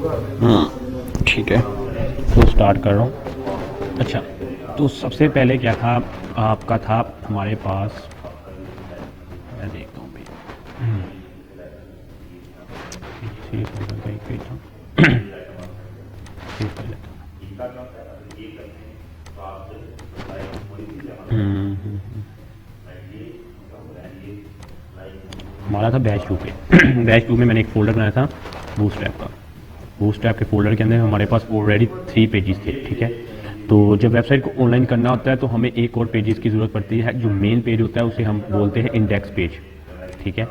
ठीक है, तो स्टार्ट कर रहा हूँ। अच्छा, तो सबसे पहले क्या था, आपका था हमारे पास, मैं देखता हूँ भाई, सेव फोल्डर का एक पेज था, सेव कर लेता हूँ। हमारा था बैच 2 पे। बैच 2 में मैंने एक फ़ोल्डर बनाया था बूटस्ट्रैप का। बूटस्ट्रैप के फ़ोल्डर के अंदर हमारे पास ऑलरेडी 3 पेजेस थे, ठीक है। तो जब वेबसाइट को ऑनलाइन करना होता है तो हमें एक और पेजेस की ज़रूरत पड़ती है। जो मेन पेज होता है उसे हम बोलते हैं इंडेक्स पेज, ठीक है।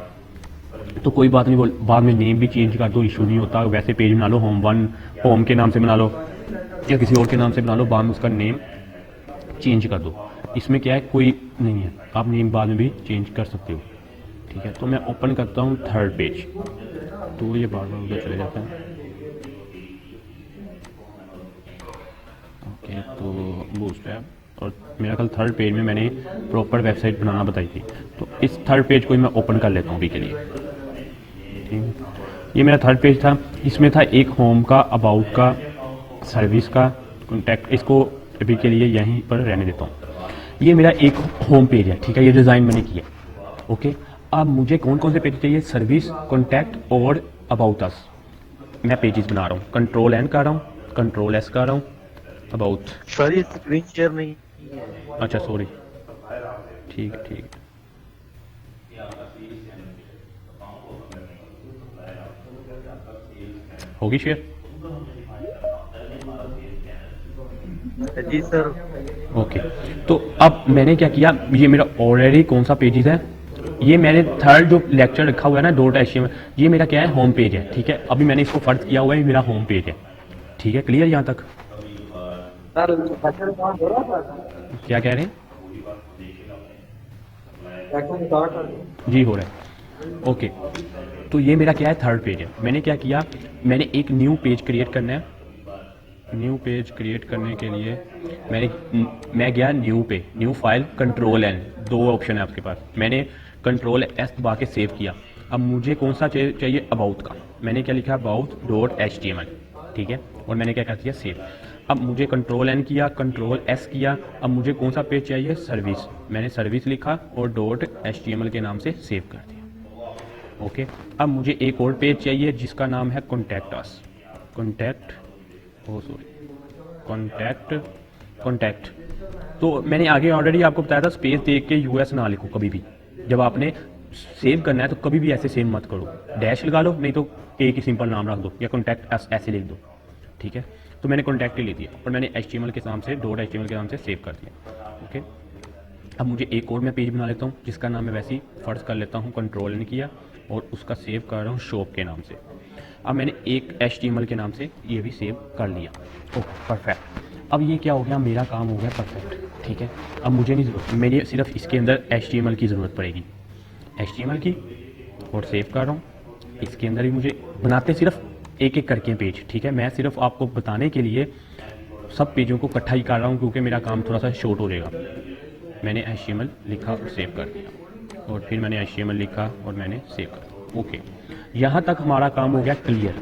तो कोई बात नहीं, बाद में नेम भी चेंज कर दो, इशू नहीं होता। वैसे पेज बना लो, होम के नाम से बना लो या किसी और के नाम से बना लो, बाद में उसका नेम चेंज कर दो। इसमें क्या है, कोई नहीं है, आप नेम बाद में भी चेंज कर सकते हो, ठीक है। तो मैं ओपन करता हूँ थर्ड पेज, तो ये बार बार उधर चले जाता है। ओके, तो बूटस्ट्रैप, और मेरा कल थर्ड पेज में मैंने प्रॉपर वेबसाइट बनाना बताई थी। तो इस थर्ड पेज को ही मैं ओपन कर लेता हूँ अभी के लिए, ठीक है। ये मेरा थर्ड पेज था। इसमें था एक होम का, अबाउट का, सर्विस का, कॉन्टैक्ट। इसको अभी के लिए यहीं पर रहने देता हूँ। ये मेरा एक होम पेज है, ठीक है, ये डिज़ाइन मैंने किया। ओके, अब मुझे कौन कौन से पेज चाहिए, सर्विस, कॉन्टैक्ट और अबाउट अस। मैं पेजेस बना रहा हूँ, कंट्रोल एन कर रहा हूँ, कंट्रोल एस कर रहा हूँ, अबाउट। सर ये स्क्रीन शेयर नहीं है। अच्छा सॉरी, ठीक है ठीक है। होगी शेयर। जी सर। ओके, तो अब मैंने क्या किया, ये मेरा ऑलरेडी कौन सा पेजेस है, ये मैंने थर्ड जो लेक्चर रखा हुआ है ना डॉट एच, ये मेरा क्या है, होम पेज है, ठीक है। अभी मैंने इसको फर्ज किया हुआ है, ये मेरा होम पेज है, ठीक है। क्लियर यहाँ तक? सर सेकंड काउंट हो रहा था। क्या कह रहे हैं? Second count. जी हो रहा है। ओके, तो ये मेरा क्या है, थर्ड पेज है। मैंने क्या किया, मैंने एक न्यू पेज क्रिएट करना है। न्यू पेज क्रिएट करने के लिए मैं गया न्यू पे, न्यू फाइल, कंट्रोल एन, दो ऑप्शन है आपके पास। मैंने कंट्रोल एस दबा के सेव किया। अब मुझे कौन सा चाहिए, अबाउट का। मैंने क्या लिखा, about dot H T M L, ठीक है। और मैंने क्या कर दिया, सेव। अब मुझे कंट्रोल एन किया, कंट्रोल एस किया। अब मुझे कौन सा पेज चाहिए, सर्विस। मैंने सर्विस लिखा और dot H T M L के नाम से सेव कर दिया। ओके, अब मुझे एक और पेज चाहिए जिसका नाम है कॉन्टैक्ट अस, कॉन्टैक्ट, ओ सॉरी, कॉन्टैक्ट, कॉन्टैक्ट। तो मैंने आगे ऑलरेडी आपको बताया था, स्पेस देख के यूएस ना लिखो कभी भी। जब आपने सेव करना है तो कभी भी ऐसे सेव मत करो, डैश लगा लो, नहीं तो एक ही सिंपल नाम रख दो या कॉन्टैक्ट ऐसे लिख दो, ठीक है। तो मैंने कॉन्टैक्ट ही लिख दिया और मैंने एच के नाम से, डॉट एच के नाम से सेव कर दिया। ओके, अब मुझे एक और मैं पेज बना लेता हूँ जिसका नाम मैं वैसे ही फर्ज कर लेता हूँ, कंट्रोल ने किया और उसका सेव कर रहा हूँ शॉप के नाम से। अब मैंने एक एच के नाम से ये भी सेव कर लिया। ओके परफेक्ट, अब ये क्या हो गया, मेरा काम हो गया परफेक्ट, ठीक है। अब मुझे नहीं ज़रूरत, मेरी सिर्फ इसके अंदर एच की ज़रूरत पड़ेगी, एच की, और सेव कर रहा हूँ। इसके अंदर भी मुझे बनाते सिर्फ एक एक करके पेज, ठीक है। मैं सिर्फ आपको बताने के लिए सब पेजों को इकट्ठा ही कर रहा हूँ क्योंकि मेरा काम थोड़ा सा शॉर्ट हो जाएगा। मैंने एच लिखा और सेव कर दिया, और फिर मैंने एच लिखा और मैंने सेव कर दिया। ओके, यहाँ तक हमारा काम हो गया क्लियर,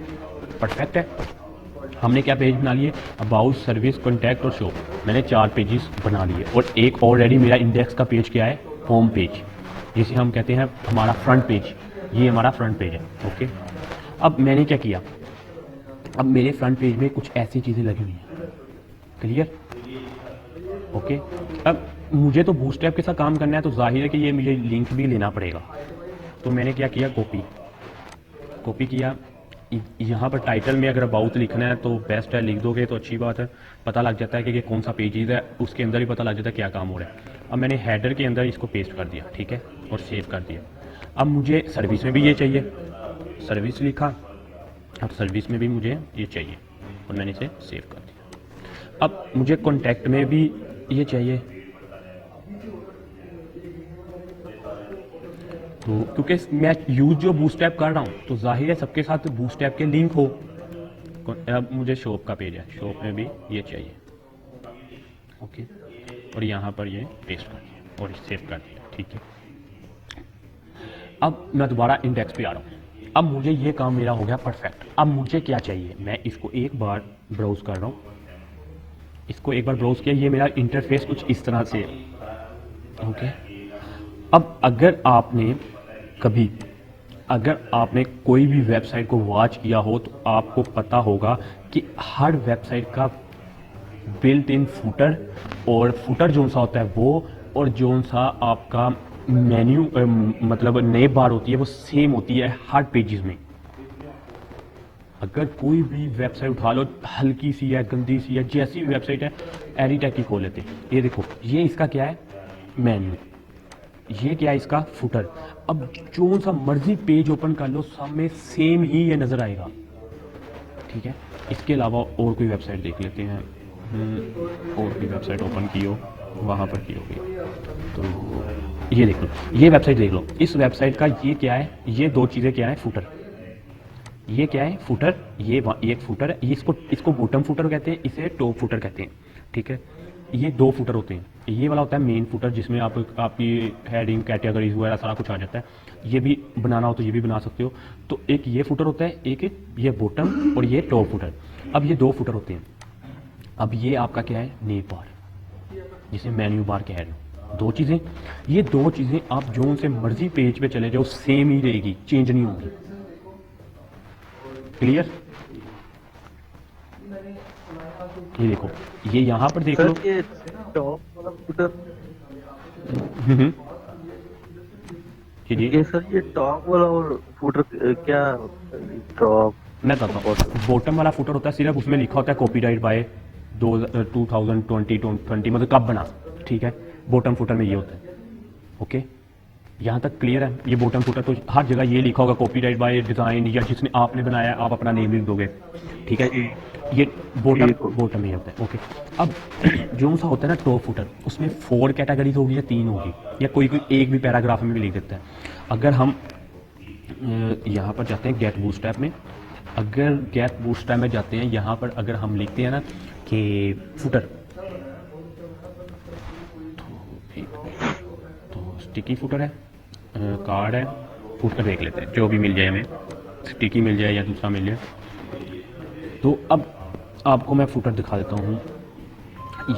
परफेक्ट है। हमने क्या पेज बना लिए, अबाउट, सर्विस, कॉन्टैक्ट और शॉप। मैंने 4 पेजेस बना लिए और एक ऑलरेडी मेरा इंडेक्स का पेज क्या है, होम पेज, जिसे हम कहते हैं हमारा फ्रंट पेज। ये हमारा फ्रंट पेज है। ओके, अब मैंने क्या किया, अब मेरे फ्रंट पेज में कुछ ऐसी चीज़ें लगी हुई हैं, क्लियर। ओके, अब मुझे तो बूटस्ट्रैप के साथ काम करना है तो जाहिर है कि ये मुझे लिंक भी लेना पड़ेगा। तो मैंने क्या किया, कॉपी किया। यहाँ पर टाइटल में अगर अबाउट लिखना है तो बेस्ट है, लिख दोगे तो अच्छी बात है, पता लग जाता है कि ये कौन सा पेजेस है, उसके अंदर ही पता लग जाता है क्या काम हो रहा है। अब मैंने हेडर के अंदर इसको पेस्ट कर दिया, ठीक है, और सेव कर दिया। अब मुझे सर्विस में भी ये चाहिए, सर्विस लिखा, अब सर्विस में भी मुझे ये चाहिए और मैंने इसे सेव कर दिया। अब मुझे कॉन्टैक्ट में भी ये चाहिए, तो क्योंकि मैं यूज जो बूटस्ट्रैप कर रहा हूँ तो जाहिर है सबके साथ बूटस्ट्रैप के लिंक हो। अब मुझे शॉप का पेज है, शॉप में भी ये चाहिए। ओके, और यहाँ पर ये पेस्ट कर दिया और सेव कर दिया, ठीक है। अब मैं दोबारा इंडेक्स पे आ रहा हूँ। अब मुझे ये काम मेरा हो गया परफेक्ट। अब मुझे क्या चाहिए, मैं इसको एक बार ब्राउज कर रहा हूँ, इसको एक बार ब्राउज किया, ये मेरा इंटरफेस कुछ इस तरह से है। ओके, अब अगर आपने कोई भी वेबसाइट को वॉच किया हो तो आपको पता होगा कि हर वेबसाइट का बिल्ट इन फुटर, और फुटर जो सा होता है वो, और जो सा आपका मेन्यू मतलब नेम बार होती है वो सेम होती है हर पेजेस में। अगर कोई भी वेबसाइट उठा लो, हल्की सी है, गंदी सी है, जैसी भी वेबसाइट है, एडिटेक की खोल लेते हैं। ये देखो, ये इसका क्या है, मेन्यू, ये क्या है इसका फुटर। अब जो सा मर्जी पेज ओपन कर लो, सब में सेम ही ये नज़र आएगा। ठीक है, इसके अलावा और कोई वेबसाइट देख लेते हैं। और कोई वेबसाइट ओपन की हो, वहाँ पर की होगी, तो ये देख लो, ये वेबसाइट देख लो। इस वेबसाइट का ये क्या है, ये दो चीज़ें क्या है, फुटर, ये क्या है फुटर, ये एक फुटर है, ये इसको बॉटम फुटर कहते हैं, इसे टॉप फुटर कहते हैं। ठीक है, ये दो फुटर होते हैं। ये वाला होता है मेन फुटर, जिसमें आपकी हेडिंग, कैटेगरीज वगैरह सारा कुछ आ जाता है। ये भी बनाना हो तो ये भी बना सकते हो। तो एक ये फुटर होता है, एक ये बॉटम, और ये टॉप फुटर। अब ये दो फुटर होते हैं। अब ये आपका क्या है, नेम बार, जिसे मेन्यू बार कह रहे हो। दो चीज़ें, ये दो चीज़ें आप जो उनसे मर्जी पेज पे चले जाओ सेम ही रहेगी, चेंज नहीं होगी। क्लियर? ये देखो, ये यहाँ पर देख लो, सर ये टॉप वाला फुटर, ये सर ये टॉप वाला और फुटर क्या, टॉप मैं बताता हूँ। बॉटम वाला फुटर होता है, सिर्फ उसमें लिखा होता है कॉपीराइट बाय 2020 मतलब कब बना। ठीक है, बॉटम फुटर में ये होता है। ओके, यहाँ तक क्लियर है? ये बॉटम फुटर तो हर जगह ये लिखा होगा कॉपीराइट बाय डिज़ाइन, या जिसने आपने बनाया आप अपना नेम लिख दोगे। ठीक है, ये बॉटम ही होता है। ओके, अब जो सा होता है ना टॉप फुटर, उसमें 4 कैटेगरीज होगी या 3 होगी, या कोई एक भी पैराग्राफ में भी लिख देता है। अगर हम यहाँ पर जाते हैं गेट बूटस्ट्रैप में, अगर गेट बूटस्ट्रैप में जाते हैं, यहाँ पर अगर हम लिखते हैं ना कि फुटर, तो स्टिकी फुटर है, कार्ड है, फुटर देख लेते हैं, जो भी मिल जाए हमें, स्टिकी मिल जाए या दूसरा मिल जाए। तो अब आपको मैं फुटर दिखा देता हूँ। ये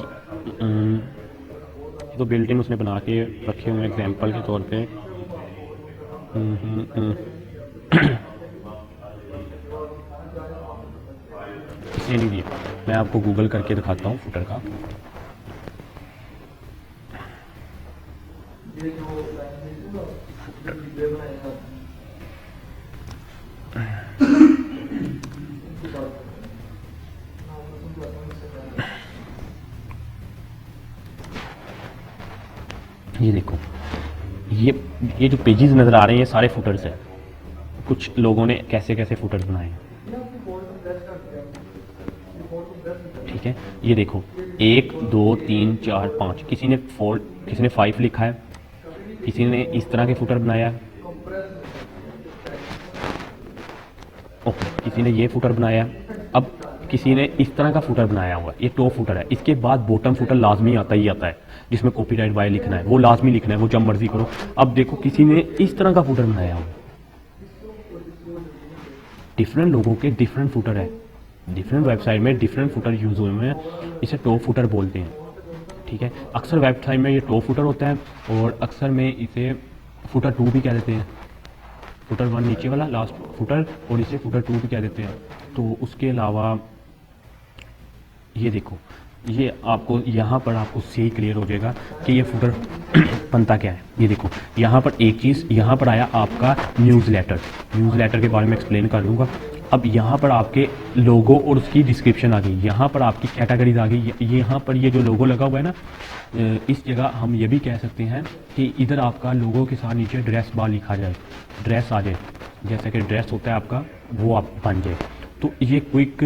तो बिल्ट इन उसने बना के रखे हुए एग्जांपल के तौर पे। इसने नहीं दिया, मैं आपको गूगल करके दिखाता हूँ फुटर का। ये देखो, ये जो पेजेस नज़र आ रहे हैं ये सारे फुटर्स हैं। कुछ लोगों ने कैसे कैसे फुटर्स बनाए हैं। ठीक है, ये देखो 1 2 3 4 5, किसी ने 5 लिखा है, किसी ने इस तरह के फुटर बनाया है। ओके, किसी ने ये फुटर बनाया है। अब किसी ने इस तरह का फुटर बनाया हुआ है, ये टॉप फुटर है। इसके बाद बॉटम फुटर लाजमी आता ही आता है, जिसमें कॉपीराइट बाय लिखना है, वो लाजमी लिखना है, वो जब मर्जी करो। अब देखो, किसी ने इस तरह का फुटर बनाया हुआ, डिफरेंट लोगों के डिफरेंट फुटर है, डिफरेंट वेबसाइट में डिफरेंट फुटर यूज़ हुए हैं, इसे टॉप फुटर बोलते हैं। ठीक है, अक्सर वेबसाइट में ये टॉप फुटर होता है, और अक्सर में इसे फुटर 2 भी कह देते हैं। फुटर 1 नीचे वाला लास्ट फुटर, और इसे फुटर 2 भी कह देते हैं। तो उसके अलावा ये देखो, ये आपको यहाँ पर आपको सही क्लियर हो जाएगा कि ये फुटर बनता क्या है। ये देखो, यहाँ पर एक चीज़, यहाँ पर आया आपका न्यूज़लेटर के बारे में एक्सप्लेन कर दूँगा। अब यहाँ पर आपके लोगो और उसकी डिस्क्रिप्शन आ गई, यहाँ पर आपकी कैटेगरीज आ गई। यहाँ पर ये जो लोगो लगा हुआ है ना, इस जगह हम ये भी कह सकते हैं कि इधर आपका लोगो के साथ नीचे ड्रेस बार लिखा जाए, ड्रेस आ जाए, जैसा कि ड्रेस होता है आपका, वो आप बन जाए। तो ये क्विक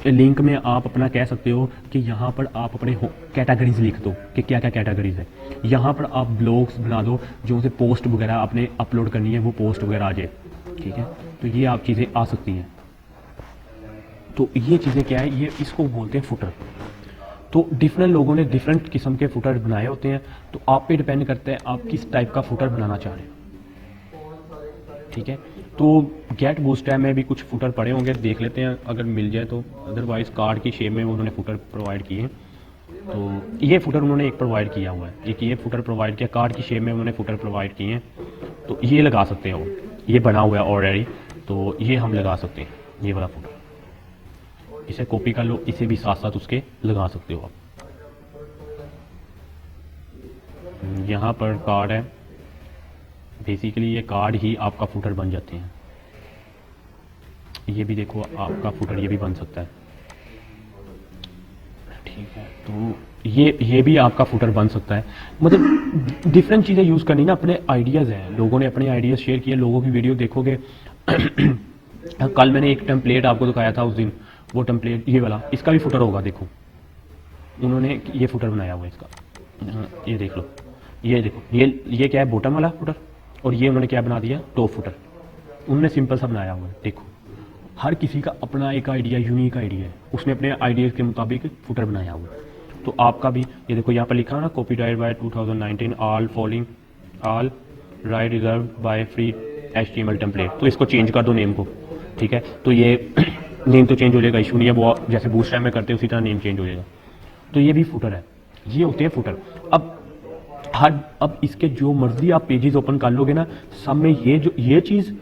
लिंक में आप अपना कह सकते हो कि यहाँ पर आप अपने कैटेगरीज लिख दो कि क्या क्या कैटेगरीज है। यहाँ पर आप ब्लॉग्स बना दो, जो से पोस्ट वगैरह आपने अपलोड करनी है, वो पोस्ट वगैरह आ जाए। ठीक है, तो ये आप चीज़ें आ सकती हैं। तो ये चीज़ें क्या है, ये इसको बोलते हैं फुटर। तो डिफरेंट लोगों ने डिफरेंट किस्म के फुटर बनाए होते हैं, तो आप पे डिपेंड करता है आप किस टाइप का फुटर बनाना चाह रहे हैं। ठीक है। तो गेट बूटस्ट्रैप में भी कुछ फुटर पड़े होंगे, देख लेते हैं अगर मिल जाए तो। अदरवाइज कार्ड की शेप में उन्होंने फुटर प्रोवाइड किए हैं। तो ये फुटर उन्होंने एक प्रोवाइड किया हुआ है, एक ये फुटर प्रोवाइड किया, कार्ड की शेप में उन्होंने फुटर प्रोवाइड किए हैं। तो ये लगा सकते हो, ये बना हुआ है ऑलरेडी, तो ये हम लगा सकते हैं, ये वाला फुटर। इसे कॉपी कर लो, इसे भी साथ साथ उसके लगा सकते हो आप। यहाँ पर कार्ड है, बेसिकली ये कार्ड ही आपका फुटर बन जाते हैं। ये भी देखो आपका फुटर ये भी बन सकता है, ठीक है। तो ये भी आपका फुटर बन सकता है। मतलब डिफरेंट चीज़ें यूज़ करनी ना, अपने आइडियाज़ हैं, लोगों ने अपने आइडियाज़ शेयर किए, लोगों की वीडियो देखोगे। कल मैंने एक टेम्पलेट आपको दिखाया था उस दिन, वो टेम्पलेट ये वाला, इसका भी फुटर होगा, देखो उन्होंने ये फुटर बनाया हुआ है इसका। ये देख लो, ये देखो, ये क्या है, बॉटम वाला फुटर, और ये उन्होंने क्या बना दिया, टॉप फुटर। उन्होंने सिंपल सा बनाया हुआ है। देखो हर किसी का अपना एक आइडिया, यूनिक आइडिया है, उसने अपने आइडियाज़ के मुताबिक फुटर बनाया हुआ है। तो आपका भी ये देखो यहाँ पर लिखा है ना, copyright by 2019 all following, all right reserve by free HTML template. तो इसको चेंज कर दो नेम को, ठीक है। तो ये नेम तो चेंज हो जाएगा, इशू नहीं है, वो जैसे बूटस्ट्रैप में करते हैं उसी तरह नेम चेंज हो जाएगा। तो ये भी फुटर है, ये होते हैं फुटर। अब इसके जो मर्जी आप पेजेस ओपन कर लोगे ना, सब में ये चीज़,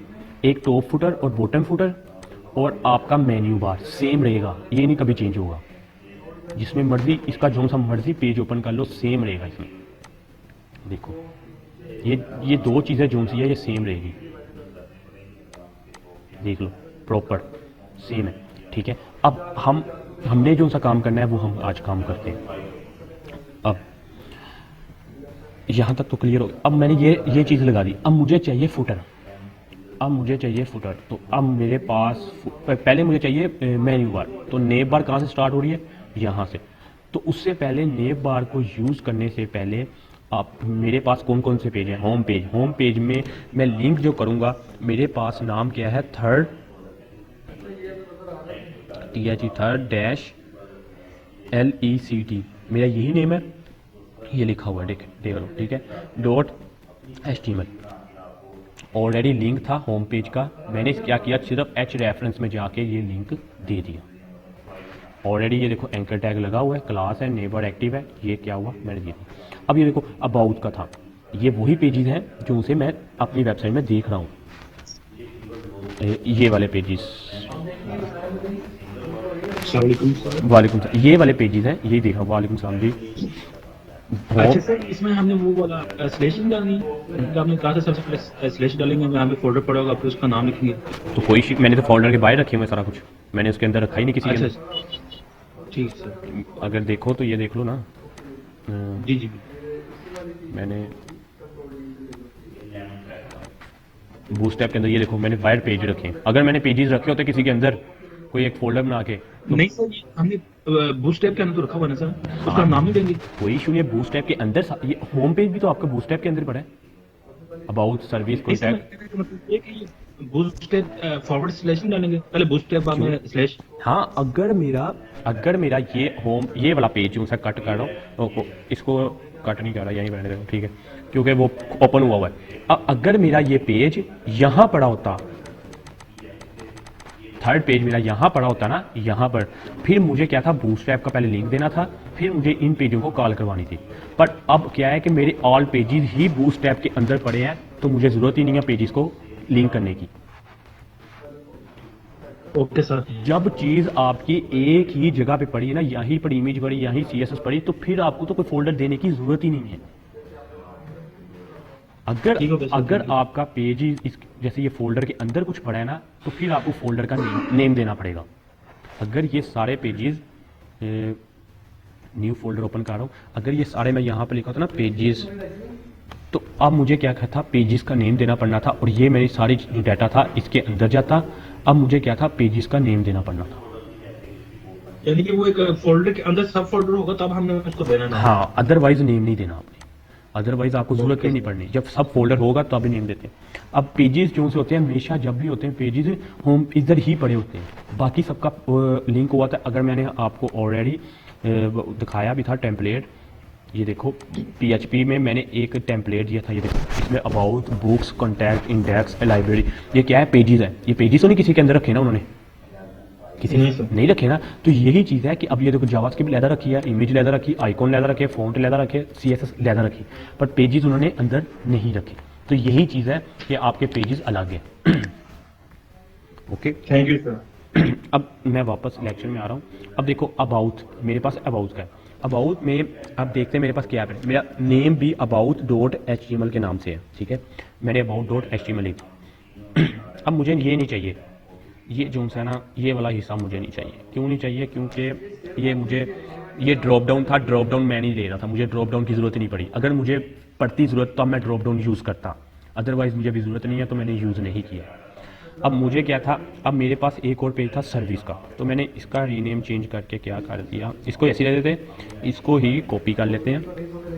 एक टॉप फुटर और बॉटम फुटर और आपका मेन्यू बार सेम रहेगा, ये नहीं कभी चेंज होगा। जिसमें मर्जी इसका जो सा मर्जी पेज ओपन कर लो, सेम रहेगा इसमें। देखो ये दो चीज़ें जो सी है, ये सेम रहेगी, देख लो प्रॉपर सेम है, ठीक है। अब हमने जो सा काम करना है वो हम आज काम करते हैं। अब यहाँ तक तो क्लियर हो गया। अब मैंने ये चीज़ लगा दी, अब मुझे चाहिए फुटर, तो अब मेरे पास पहले मुझे चाहिए मेन्यू बार। तो नेव बार कहाँ से स्टार्ट हो रही है, यहाँ से। तो उससे पहले नेव बार को यूज़ करने से पहले आप, मेरे पास कौन कौन से पेज हैं, होम पेज में मैं लिंक जो करूँगा, मेरे पास नाम क्या है, थर्ड LECT, मेरा यही नेम है, ये लिखा हुआ है, देख लो, ठीक है। .HTML ऑलरेडी लिंक था होम पेज का, मैंने क्या किया, सिर्फ रेफरेंस में जाके ये लिंक दे दिया। ऑलरेडी ये देखो एंकर टैग लगा हुआ है, क्लास है, नेबर एक्टिव है, ये क्या हुआ, मैंने दिया। अब ये देखो अबाउट का था, ये वही पेजेस हैं जो उसे मैं अपनी वेबसाइट में देख रहा हूँ, ये वाले पेजेस, वालेकुम सलाम, ये वाले पेजेस हैं, यही देखा, वालेकुम सलाम जी। अच्छा सर, इसमें हमने वो वाला स्लैश डालनी, आपने कहा था सबसे पहले स्लैश डालेंगे, यहाँ पे फोल्डर पड़ा होगा, फिर उसका नाम लिखेंगे। तो कोई मैंने तो फोल्डर के बाहर रखे हुए सारा कुछ, मैंने उसके अंदर रखा ही नहीं किसी के अंदर। ठीक सर, अगर देखो तो ये देख लो ना, जी मैंने बूटस्ट्रैप के अंदर ये देखो, मैंने वाइड पेज रखे हैं। अगर मैंने पेजेस रखे होते किसी के अंदर, कोई एक फोल्डर बना के, तो नहीं सर, हमने बूटस्ट्रैप के अंदर तो रखा हुआ ना सर, उसका नाम ही देंगे। कोई इशू नहीं है, बूटस्ट्रैप के अंदर ये होम पेज भी तो आपका बूटस्ट्रैप के अंदर पड़ा है, about service contact. Bootstrap forward slash डालेंगे, पहले बूटस्ट्रैप बाद में स्लैश। हाँ, अगर मेरा ये वाला पेज जो सा कट कर रहा हूँ, इसको कट नहीं कर रहा, यहीं रहने दो, ठीक है, क्योंकि वो ओपन हुआ है। अब अगर मेरा ये पेज यहाँ पड़ा होता, थर्ड पेज मेरा यहाँ पड़ा होता ना, यहाँ पर, फिर मुझे क्या था, बूटस्ट्रैप का पहले लिंक देना था, फिर मुझे इन पेजों को कॉल करवानी थी। बट अब क्या है कि मेरे ऑल पेजेस ही बूटस्ट्रैप के अंदर पड़े हैं, तो मुझे ज़रूरत ही नहीं है पेजेस को लिंक करने की। Okay sir. जब चीज़ आपकी एक ही जगह पे पड़ी है ना, यहीं पर इमेज पड़ी, यहीं CSS पड़ी, तो फिर आपको तो कोई फोल्डर देने की ज़रूरत ही नहीं है। अगर आपका पेज जैसे ये फोल्डर के अंदर कुछ पड़ा है ना, तो फिर आपको फोल्डर का नेम देना पड़ेगा। अगर ये सारे पेजेस, न्यू फोल्डर ओपन कर रहा हूँ, अगर ये सारे मैं यहाँ पे लिखा था ना पेजेस, तो अब मुझे क्या था, पेजेस का नेम देना पड़ना था, और ये मेरी सारी जो डाटा था इसके अंदर जाता। अब मुझे क्या था, पेजेस का नेम देना पड़ना था। यानी कि वो एक फोल्डर के अंदर सब फोल्डर होगा तब हमने उसको देना है। हाँ, अदरवाइज नेम नहीं देना आपने, अदरवाइज आपको जरूरत ही नहीं पड़नी। जब सब फोल्डर होगा तो अभी नेम देते हैं। अब पेजेस जो से होते हैं, हमेशा जब भी होते हैं पेजेस होम इधर ही पड़े होते हैं, बाकी सबका लिंक हुआ था। अगर मैंने आपको ऑलरेडी दिखाया भी था टेम्पलेट, ये देखो PHP में मैंने एक टेम्पलेट दिया था, ये देखो इसमें about, books, contact, index, library, ये क्या है, पेजेस है। ये पेजेस तो नहीं किसी के अंदर रखे ना उन्होंने, किसी नहीं ने सर। नहीं रखे ना। तो यही चीज़ है कि अब ये देखो जावास्क्रिप्ट लैदा रखी है, इमेज लैदा रखी, आइकॉन लैदा रखे, फॉन्ट लैदा रखे, CSS लैदा रखी, पर पेजेस उन्होंने अंदर नहीं रखे। तो यही चीज़ है कि आपके पेजेस अलग है। Okay, thank you sir. अब मैं वापस लेक्चर में आ रहा हूँ। अब देखो अबाउट, मेरे पास अबाउट का है। अबाउट में अब देखते हैं मेरे पास क्या है। मेरा नेम भी about.html के नाम से है, ठीक है। मैंने about.html लिखा। अब मुझे ये नहीं चाहिए, ये जो है ना, ये वाला हिस्सा मुझे नहीं चाहिए। क्यों नहीं चाहिए? क्योंकि ये ड्रॉप डाउन था, ड्रॉप डाउन मैं नहीं ले रहा था, मुझे ड्रॉप डाउन की ज़रूरत नहीं पड़ी। अगर मुझे पड़ती ज़रूरत तो मैं ड्रॉप डाउन यूज़ करता, अदरवाइज़ मुझे भी ज़रूरत नहीं है तो मैंने यूज़ नहीं किया। अब मुझे क्या था, अब मेरे पास एक और पेज था सर्विस का, तो मैंने इसका रीनेम चेंज करके क्या कर दिया, इसको ऐसे रह देते हैं, इसको ही कॉपी कर लेते हैं,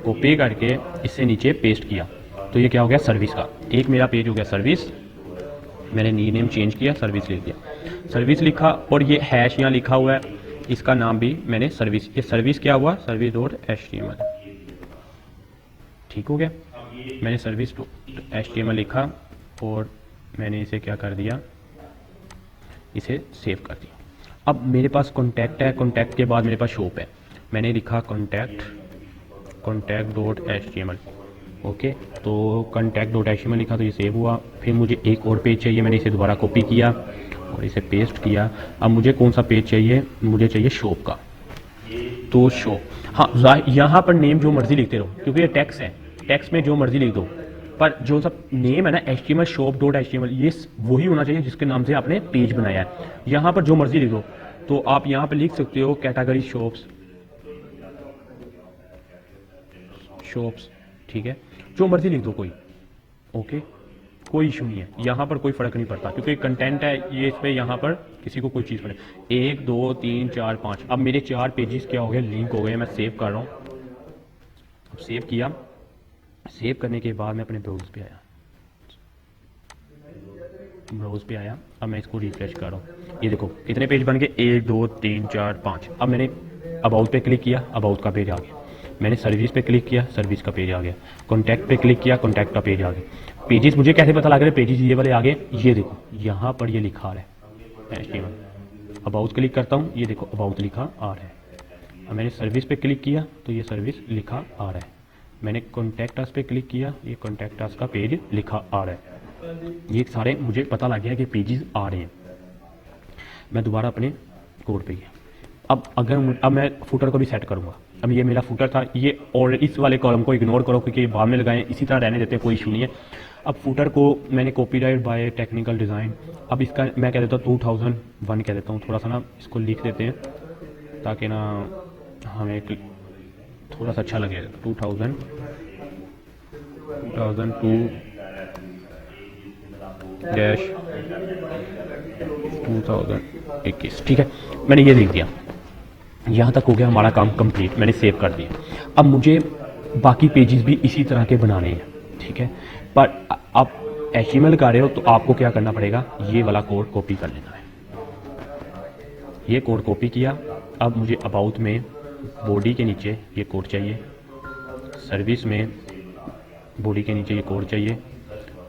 कॉपी करके इससे नीचे पेस्ट किया, तो ये क्या हो गया, सर्विस का। एक मेरा पेज हो गया सर्विस, मैंने रीनेम चेंज किया, सर्विस लिख दिया, सर्विस लिखा, और ये हैश यहाँ लिखा हुआ है, इसका नाम भी मैंने सर्विस, ये सर्विस क्या हुआ, service.html, ठीक हो गया। मैंने service.html लिखा और मैंने इसे क्या कर दिया, इसे सेव कर दिया। अब मेरे पास कॉन्टैक्ट है, कॉन्टैक्ट के बाद मेरे पास शॉप है, मैंने लिखा contact.html, ओके। तो contact.html लिखा, तो ये सेव हुआ। फिर मुझे एक और पेज चाहिए, मैंने इसे दोबारा कॉपी किया और इसे पेस्ट किया। अब मुझे कौन सा पेज चाहिए, मुझे चाहिए शॉप का, तो शॉप, हाँ यहाँ पर नेम जो मर्जी लिखते रहो, क्योंकि ये टैक्स है, टैक्स में जो मर्जी लिख दो, पर जो सा नेम है ना HTML shop.html, ये वही होना चाहिए जिसके नाम से आपने पेज बनाया है। यहाँ पर जो मर्जी लिख दो, तो आप यहाँ पे लिख सकते हो कैटेगरी शॉप्स, ठीक है, जो मर्जी लिख दो कोई, ओके, कोई इशू नहीं है, यहाँ पर कोई फर्क नहीं पड़ता, क्योंकि कंटेंट है ये, इस पर यहाँ पर किसी को कोई चीज़ पड़े। 1 2 3 4 5, अब मेरे 4 पेजेस क्या हो गए, लिंक हो गए। मैं सेव कर रहा हूँ, अब सेव किया, सेव करने के बाद मैं अपने ब्राउज़र पे आया, अब मैं इसको रिफ्रेश कर रहा हूँ। ये देखो कितने पेज बन गए, 1 2 3 4 5। अब मैंने अबाउट पे क्लिक किया, अबाउट का पेज आ गया। मैंने सर्विस पे क्लिक किया, सर्विस का पेज आ गया। कॉन्टैक्ट पे क्लिक किया, कॉन्टैक्ट का पेज आ गया। पेजेस मुझे कैसे पता लग रहे, पेजेस ये वाले आ गए, ये देखो यहाँ पर ये लिखा आ रहा है HTML। अबाउट क्लिक करता हूँ, ये देखो अबाउट लिखा आ रहा है। अब मैंने सर्विस पे क्लिक किया तो ये सर्विस लिखा आ रहा है। मैंने कॉन्टैक्ट अस पे क्लिक किया, ये कॉन्टैक्ट अस का पेज लिखा आ रहा है। ये सारे मुझे पता लग गया कि पेजेस आ रहे हैं। मैं दोबारा अपने कोड पे गया। अब मैं फुटर को भी सेट करूँगा। अब ये मेरा फुटर था, ये और इस वाले कॉलम को इग्नोर करो क्योंकि ये बाद में लगाएं, इसी तरह रहने देते हैं, कोई इशू नहीं है। अब फुटर को मैंने कॉपीराइट बाय टेक्निकल डिज़ाइन, अब इसका मैं कह देता हूँ 2001 कह देता हूँ, थोड़ा सा ना इसको लिख देते हैं ताकि ना हमें थोड़ा सा अच्छा लगेगा। 2002 2021, ठीक है, मैंने ये लिख दिया। यहाँ तक हो गया हमारा काम कंप्लीट, मैंने सेव कर दिया। अब मुझे बाकी पेजेस भी इसी तरह के बनाने हैं, ठीक है, पर आप HTML कर रहे हो तो आपको क्या करना पड़ेगा, ये वाला कोड कॉपी कर लेना है। ये कोड कॉपी किया। अब मुझे अबाउट में बॉडी के नीचे ये कोड चाहिए, सर्विस में बॉडी के नीचे ये कोड चाहिए।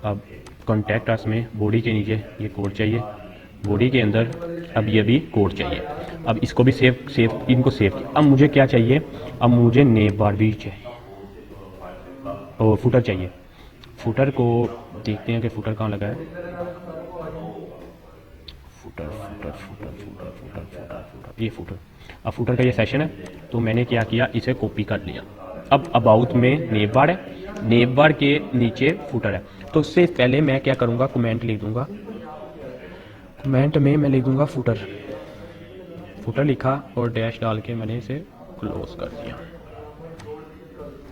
अब कॉन्टैक्ट अस में बॉडी के नीचे ये कोड चाहिए, बॉडी के अंदर अब ये भी कोड चाहिए। अब इसको भी इनको सेव किया। अब मुझे क्या चाहिए, अब मुझे नेम बार भी चाहिए और फुटर चाहिए। फुटर को देखते हैं कि फुटर कहाँ लगा है। फुटर, ये फुटर। अब फुटर का ये सेशन है, तो मैंने क्या किया, इसे कॉपी कर लिया। अब अबाउट में नेम बार है, नेम बार के नीचे फुटर है, तो उससे पहले मैं क्या करूँगा, कमेंट लिख दूँगा। कमेंट में मैं लिख दूँगा फुटर लिखा और डैश डाल के मैंने इसे क्लोज कर दिया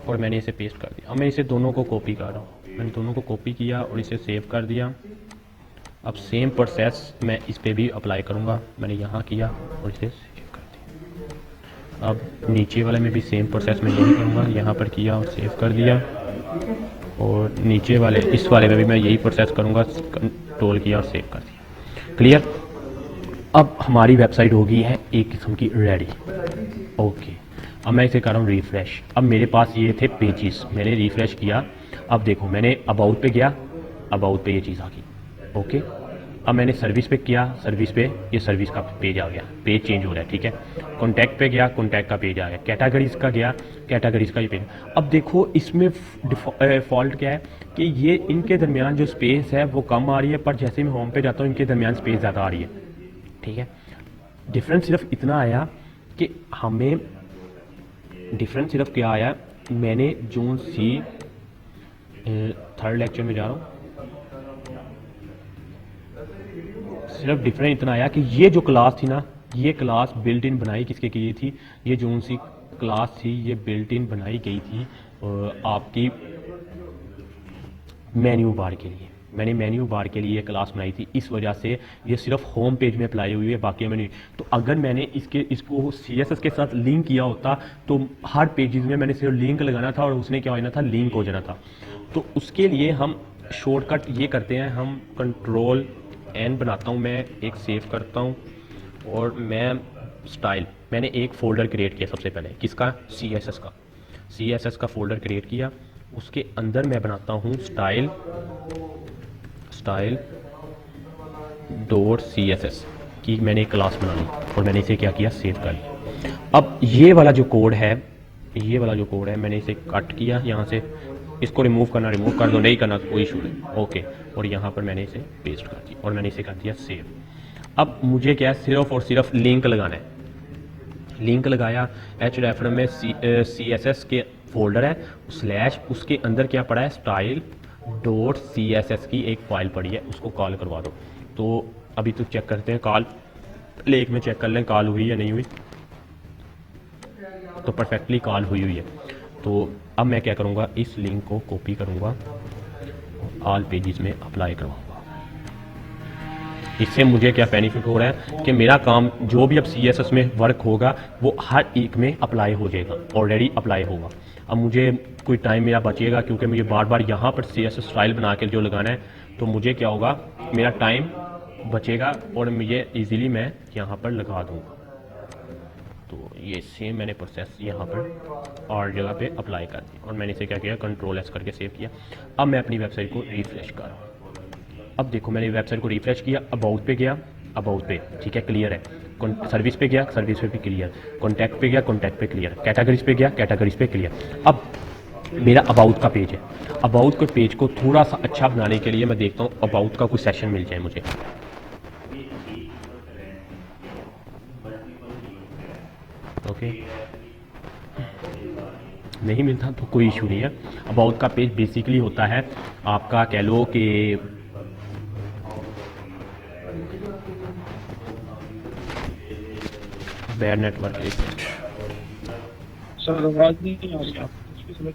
और मैंने इसे पेस्ट कर दिया। अब मैं इसे दोनों को कॉपी कर रहा हूँ, मैंने दोनों को कॉपी किया और इसे सेव कर दिया। अब सेम प्रोसेस मैं इस पे भी अप्लाई करूँगा, मैंने यहाँ किया और इसे सेव कर दिया। अब नीचे वाले में भी सेम प्रोसेस मैं यही करूँगा, यहाँ पर किया और सेव कर दिया, और नीचे वाले इस वाले में भी मैं यही प्रोसेस करूँगा, कंट्रोल किया और सेव कर दिया। क्लियर। अब हमारी वेबसाइट हो गई है एक किस्म की रेडी। ओके, अब मैं इसे कर रहा हूँ रिफ़्रेश। अब मेरे पास ये थे पेजेस, मैंने रिफ़्रेश किया। अब देखो मैंने अबाउट पे गया, अबाउट पे ये चीज़ आ गई। ओके, अब मैंने सर्विस पे किया, सर्विस पे ये सर्विस का पेज आ गया, पेज चेंज हो रहा है, ठीक है। कॉन्टैक्ट पे गया, कॉन्टैक्ट का पेज आ गया। कैटेगरीज का गया, कैटेगरीज का ये पेज। अब देखो इसमें फॉल्ट क्या है कि ये इनके दरमियान जो स्पेस है वो कम आ रही है, पर जैसे मैं होम पे जाता हूँ इनके दरमियान स्पेस ज़्यादा आ रही है, ठीक है। डिफरेंस सिर्फ इतना आया कि हमें डिफरेंस सिर्फ क्या आया, मैंने जून सी थर्ड लेक्चर में जा रहा हूँ, सिर्फ डिफरेंस इतना आया कि ये जो क्लास थी ना, ये क्लास बिल्ट इन बनाई किसके की थी, ये जून सी क्लास थी, ये बिल्ट इन बनाई गई थी आपकी मेन्यू बार के लिए। मैंने मेन्यू बार के लिए ये क्लास बनाई थी, इस वजह से ये सिर्फ होम पेज में अप्लाई हुई है, बाकी में नहीं। तो अगर मैंने इसको CSS के साथ लिंक किया होता तो हर पेजेस में मैंने सिर्फ लिंक लगाना था और उसने क्या होना था, लिंक हो जाना था। तो उसके लिए हम शॉर्टकट ये करते हैं, हम कंट्रोल N बनाता हूँ, मैं एक सेव करता हूँ और मैं स्टाइल, मैंने एक फ़ोल्डर क्रिएट किया सबसे पहले, किसका, CSS का फ़ोल्डर क्रिएट किया। उसके अंदर मैं बनाता हूँ स्टाइल डॉट CSS की मैंने एक क्लास बना ली और मैंने इसे क्या किया, सेव कर लिया। अब ये वाला जो कोड है, मैंने इसे कट किया यहाँ से, इसको रिमूव कर दो, नहीं करना तो कोई इशू नहीं, ओके। और यहाँ पर मैंने इसे पेस्ट कर दिया और मैंने इसे कर दिया सेव। अब मुझे क्या है, सिर्फ और सिर्फ लिंक लगाना है। लिंक लगाया, hrefs में CSS के फोल्डर है, स्लैश उसके अंदर क्या पड़ा है, स्टाइल डॉट CSS की एक फाइल पड़ी है, उसको कॉल करवा दो। तो अभी तो चेक करते हैं, कॉल लेक में चेक कर लें कॉल हुई या नहीं हुई। तो परफेक्टली कॉल हुई है। तो अब मैं क्या करूँगा, इस लिंक को कॉपी करूँगा, ऑल पेजेस में अप्लाई करवाऊँगा। इससे मुझे क्या बेनिफिट हो रहा है कि मेरा काम जो भी अब CSS में वर्क होगा वो हर एक में अप्लाई हो जाएगा, ऑलरेडी अप्लाई होगा। अब मुझे कोई टाइम मेरा बचेगा, क्योंकि मुझे बार बार यहाँ पर CSS स्टाइल बना के जो लगाना है, तो मुझे क्या होगा, मेरा टाइम बचेगा और मुझे ईज़िली मैं यहाँ पर लगा दूँगा। तो ये सेम मैंने प्रोसेस यहाँ पर और जगह पे अप्लाई कर दी और मैंने इसे क्या किया, कंट्रोल S करके सेव किया। अब मैं अपनी वेबसाइट को रिफ्रेश कर रहा हूँ। अब देखो मैंने वेबसाइट को रिफ्रेश किया, अबाउट पे गया, अबाउट पे ठीक है, क्लियर है। सर्विस पे गया, सर्विस पे भी क्लियर। कॉन्टैक्ट पे गया, कॉन्टैक्ट पे क्लियर। कैटेगरीज पे गया, कैटेगरीज पे क्लियर। अब मेरा अबाउट का पेज है, अबाउट के पेज को थोड़ा सा अच्छा बनाने के लिए मैं देखता हूँ अबाउट का कोई सेशन मिल जाए मुझे। ओके, नहीं मिलता तो कोई इशू नहीं है। अबाउट का पेज बेसिकली होता है आपका, कह लो कि बैड नेटवर्क। सर आवाज नहीं आ रही आपकी।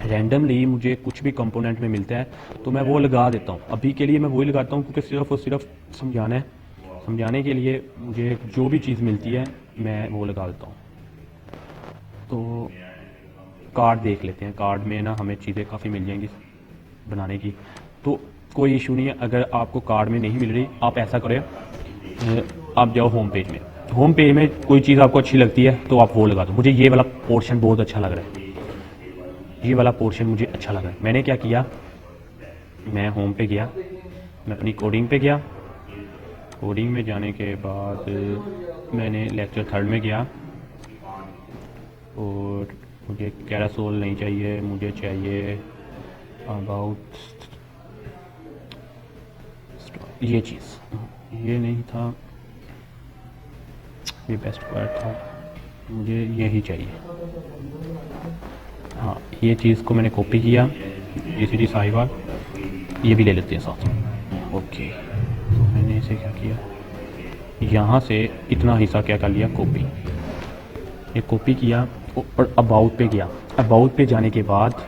रैंडमली मुझे कुछ भी कंपोनेंट में मिलता है तो मैं वो लगा देता हूँ। अभी के लिए मैं वही लगाता हूँ क्योंकि सिर्फ और सिर्फ समझाना है, समझाने के लिए मुझे जो भी चीज़ मिलती है मैं वो लगा देता हूँ। तो कार्ड देख लेते हैं, कार्ड में ना हमें चीज़ें काफ़ी मिल जाएंगी बनाने की, तो कोई इशू नहीं है। अगर आपको कार्ड में नहीं मिल रही, आप ऐसा करें, आप जाओ होम पेज में, होम पेज में कोई चीज़ आपको अच्छी लगती है तो आप वो लगा दो। मुझे ये वाला पोर्शन बहुत अच्छा लग रहा है, ये वाला पोर्शन मुझे अच्छा लगा। मैंने क्या किया, मैं होम पे गया, मैं अपनी कोडिंग पे गया, कोडिंग में जाने के बाद मैंने लेक्चर थर्ड में गया और मुझे कैरासोल नहीं चाहिए, मुझे चाहिए अबाउट ये चीज़, ये नहीं था, ये बेस्ट पार्ट था, मुझे यही चाहिए। हाँ, ये चीज़ को मैंने कॉपी किया, GCD साहिबार, ये भी ले लेते हैं साथ में। ओके, तो मैंने इसे क्या किया, यहाँ से इतना हिस्सा क्या कर लिया, कॉपी, ये कॉपी किया और अबाउट पे गया। अबाउट पे जाने के बाद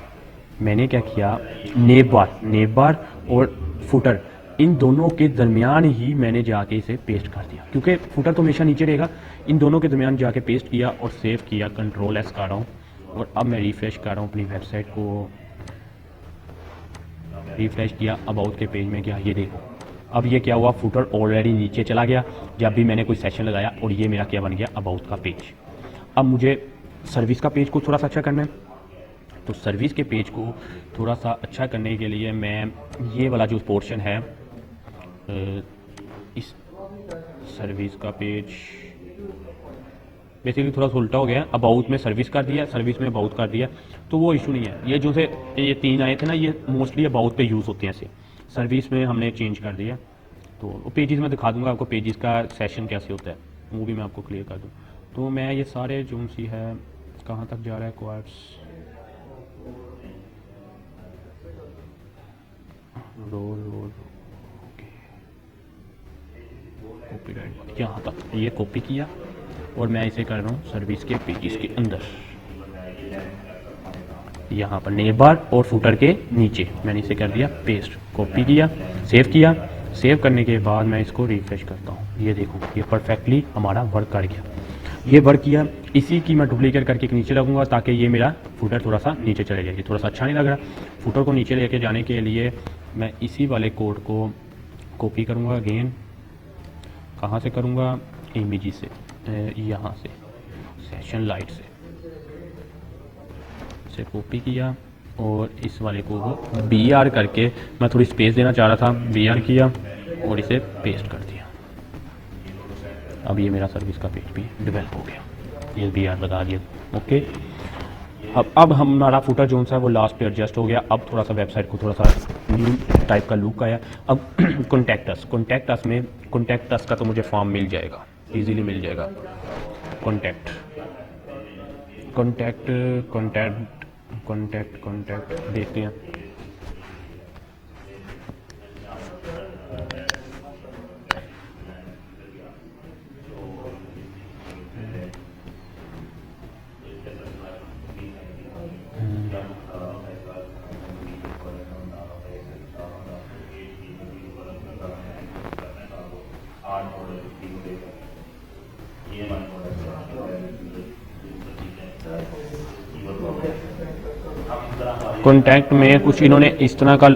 मैंने क्या किया, नेव बार और फुटर, इन दोनों के दरमियान ही मैंने जाके इसे पेस्ट कर दिया, क्योंकि फुटर तो हमेशा नीचे रहेगा। इन दोनों के दरमियान जाके पेस्ट किया और सेव किया, कंट्रोल S कर रहा हूँ। और अब मैं रिफ्रेश कर रहा हूँ अपनी वेबसाइट को, रिफ्रेश किया, अबाउट के पेज में गया, ये देखो अब ये क्या हुआ, फुटर ऑलरेडी नीचे चला गया जब भी मैंने कोई सेशन लगाया, और ये मेरा क्या बन गया, अबाउट का पेज। अब मुझे सर्विस का पेज को थोड़ा सा अच्छा करना है, तो सर्विस के पेज को थोड़ा सा अच्छा करने के लिए मैं ये वाला जो पोर्शन है, इस सर्विस का पेज बेसिकली थोड़ा सा उल्टा हो गया, अबाउट में सर्विस कर दिया, सर्विस में अबाउट कर दिया, तो वो इशू नहीं है। ये जो से ये 3 आए थे ना, ये मोस्टली अबाउट पे यूज़ होते हैं, ऐसे सर्विस में हमने चेंज कर दिया। तो पेजेस में दिखा दूंगा आपको, पेजेस का सेशन कैसे होता है, वो भी मैं आपको क्लियर कर दूँ। तो मैं ये सारे जो सी है, कहाँ तक जा रहा है क्वाड्स, रोल कॉपीराइट यहाँ तक ये कॉपी किया, और मैं इसे कर रहा हूँ सर्विस के पेजेस के अंदर, यहाँ पर नेम बार और फुटर के नीचे मैंने इसे कर दिया पेस्ट, कॉपी किया, सेव किया। सेव करने के बाद मैं इसको रिफ्रेश करता हूँ, ये देखो ये परफेक्टली हमारा वर्क कर गया। ये वर्क किया, इसी की मैं डुप्लीकेट करके नीचे रखूँगा ताकि ये मेरा फुटर थोड़ा सा नीचे चले जाए। ये थोड़ा सा अच्छा नहीं लग रहा। फुटर को नीचे लेके जाने के लिए मैं इसी वाले कोड को कॉपी करूँगा अगेन, कहाँ से करूँगा, इमेज से, यहाँ से सेशन लाइट से कॉपी किया, और इस वाले को BR करके मैं थोड़ी स्पेस देना चाह रहा था, BR किया और इसे पेस्ट कर दिया। अब ये मेरा सर्विस का पेज भी डेवलप हो गया, ये BR लगा दिया। ओके, अब हमारा फुटर जो सा है वो लास्ट पे एडजस्ट हो गया। अब थोड़ा सा वेबसाइट को थोड़ा सा न्यू टाइप का लुक आया। अब कॉन्टैक्ट अस में, कॉन्टैक्ट अस का तो मुझे फॉर्म मिल जाएगा, इजीली मिल जाएगा। कॉन्टैक्ट देखते हैं। कॉन्टैक्ट में कुछ इन्होंने इस तरह का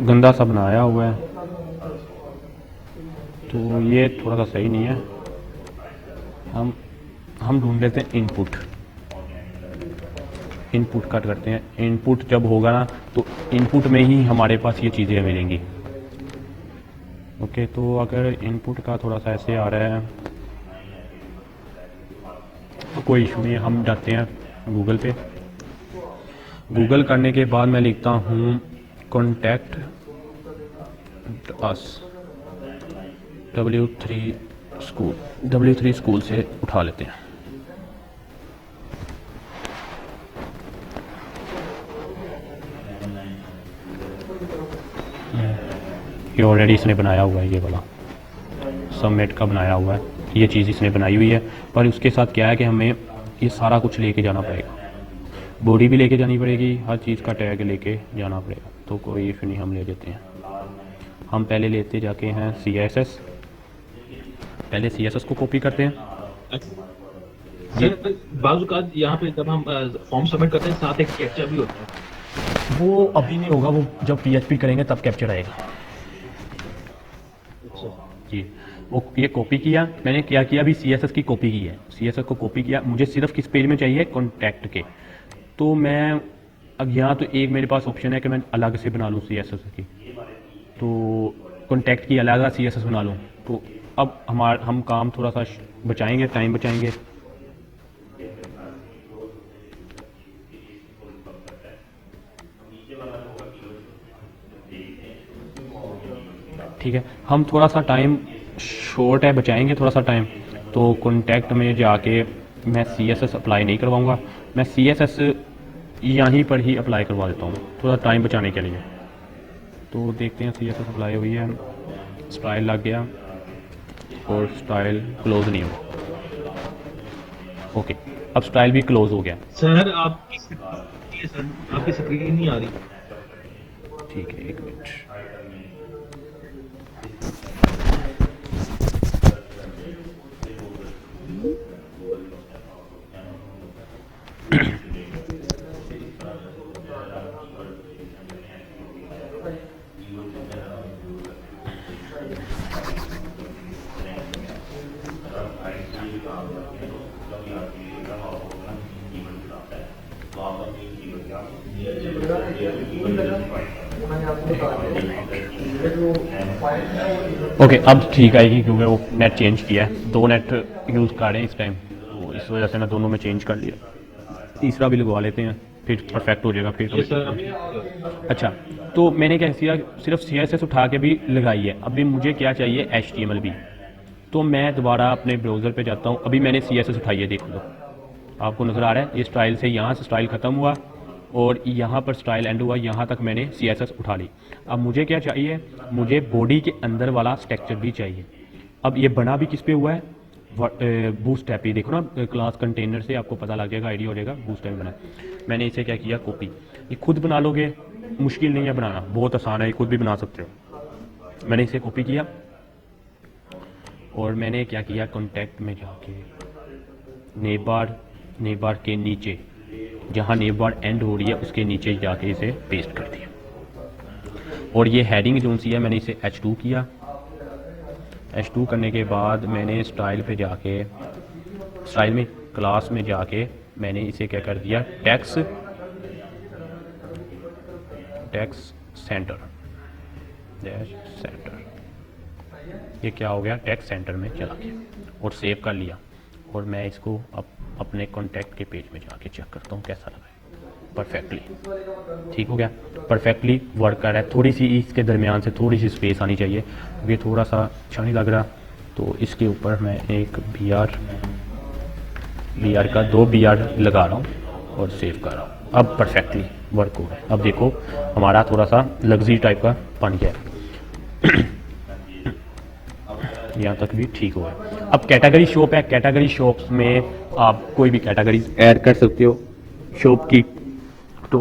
गंदा सा बनाया हुआ है, तो ये थोड़ा सा सही नहीं है। हम ढूंढ लेते हैं इनपुट कट करते हैं। इनपुट जब होगा ना, तो इनपुट में ही हमारे पास ये चीज़ें मिलेंगी। ओके, तो अगर इनपुट का थोड़ा सा ऐसे आ रहा है तो कोई इशू नहीं है। हम जाते हैं गूगल पे, गूगल करने के बाद मैं लिखता हूँ कॉन्टैक्ट अस W3 स्कूल से उठा लेते हैं। ये ऑलरेडी इसने बनाया हुआ है, ये वाला सबमिट का बनाया हुआ है, ये चीज़ इसने बनाई हुई है। पर उसके साथ क्या है कि हमें ये सारा कुछ लेके जाना पड़ेगा, बॉडी भी लेके जानी पड़ेगी, हर चीज़ का टैग लेके जाना पड़ेगा। तो कोई इशू नहीं, हम ले लेते हैं। हम पहले लेते जाके हैं CSS, पहले CSS को कॉपी करते हैं। सर बाज़ यहाँ पे जब हम फॉर्म सबमिट करते हैं साथ एक कैप्चा भी होता है। वो अभी नहीं होगा, वो जब PHP करेंगे तब कैप्चर आएगा। जी, वो ये कॉपी किया मैंने, क्या किया अभी CSS की कॉपी की है, CSS को कॉपी किया। मुझे सिर्फ किस पेज में चाहिए, कॉन्टैक्ट के। तो मैं अब यहाँ तो एक मेरे पास ऑप्शन है कि मैं अलग से बना लूँ CSS की, तो कॉन्टैक्ट की अलग CSS बना लूँ। तो अब हम काम थोड़ा सा बचाएंगे, टाइम बचाएंगे। ठीक है, हम थोड़ा सा टाइम शॉर्ट है, बचाएंगे थोड़ा सा टाइम। तो कॉन्टैक्ट में जाके मैं CSS अप्लाई नहीं करवाऊँगा, मैं CSS यहीं पर ही अप्लाई करवा देता हूँ थोड़ा टाइम बचाने के लिए। तो देखते हैं, CSS अप्लाई हुई है, स्टाइल लग गया और स्टाइल क्लोज नहीं हुआ। ओके, अब स्टाइल भी क्लोज हो गया। सर आपकी स्क्रीन नहीं आ रही। ठीक है, एक मिनट। ओके, अब ठीक आएगी क्योंकि वो नेट चेंज किया है, 2 नेट यूज़ कर रहे हैं इस टाइम, तो इस वजह से मैं दोनों में चेंज कर लिया। तीसरा भी लगवा लेते हैं, फिर परफेक्ट हो जाएगा फिर ये तो। सर अच्छा, तो मैंने क्या किया, सिर्फ CSS उठा के भी लगाई है। अभी मुझे क्या चाहिए, HTML भी। तो मैं दोबारा अपने ब्राउज़र पे जाता हूँ। अभी मैंने CSS उठाई है, देख लो, आपको नज़र आ रहा है। ये स्टाइल से यहाँ से स्टाइल ख़त्म हुआ और यहाँ पर स्टाइल एंड हुआ, यहाँ तक मैंने CSS उठा ली। अब मुझे क्या चाहिए, मुझे बॉडी के अंदर वाला स्ट्रक्चर भी चाहिए। अब ये बना भी किस पे हुआ है, बूटस्ट्रैप पे। देखो ना, क्लास कंटेनर से आपको पता लग जाएगा, आइडिया हो जाएगा, बूटस्ट्रैप बना। मैंने इसे क्या किया, कॉपी। ये खुद बना लोगे, मुश्किल नहीं है बनाना, बहुत आसान है, ये खुद भी बना सकते हो। मैंने इसे कॉपी किया और मैंने क्या किया, कॉन्टैक्ट में जाके नेबार के नीचे, जहाँ नेबार एंड हो रही है उसके नीचे जाके इसे पेस्ट कर दिया। और ये हेडिंग जो सी है, मैंने इसे H2 किया। H2 करने के बाद मैंने स्टाइल पे जाके, स्टाइल में क्लास में जाके मैंने इसे क्या कर दिया, टैक्स सेंटर, ये क्या हो गया, टैक्स सेंटर में चला गया और सेव कर लिया। और मैं इसको अब अपने कॉन्टैक्ट के पेज में जाके चेक करता हूँ कैसा लगा है। परफेक्टली ठीक हो गया, परफेक्टली वर्क कर रहा है। थोड़ी सी इसके दरमियान से थोड़ी सी स्पेस आनी चाहिए, ये थोड़ा सा अच्छा नहीं लग रहा। तो इसके ऊपर मैं एक BR का 2 BR लगा रहा हूँ और सेव कर रहा हूँ। अब परफेक्टली वर्क हो रहा है। अब देखो हमारा थोड़ा सा लग्जरी टाइप का बन गया है। यहाँ तक भी ठीक हुआ है। अब कैटेगरी शॉप है, कैटेगरी शॉप में आप कोई भी कैटेगरी ऐड कर सकते हो शॉप की। तो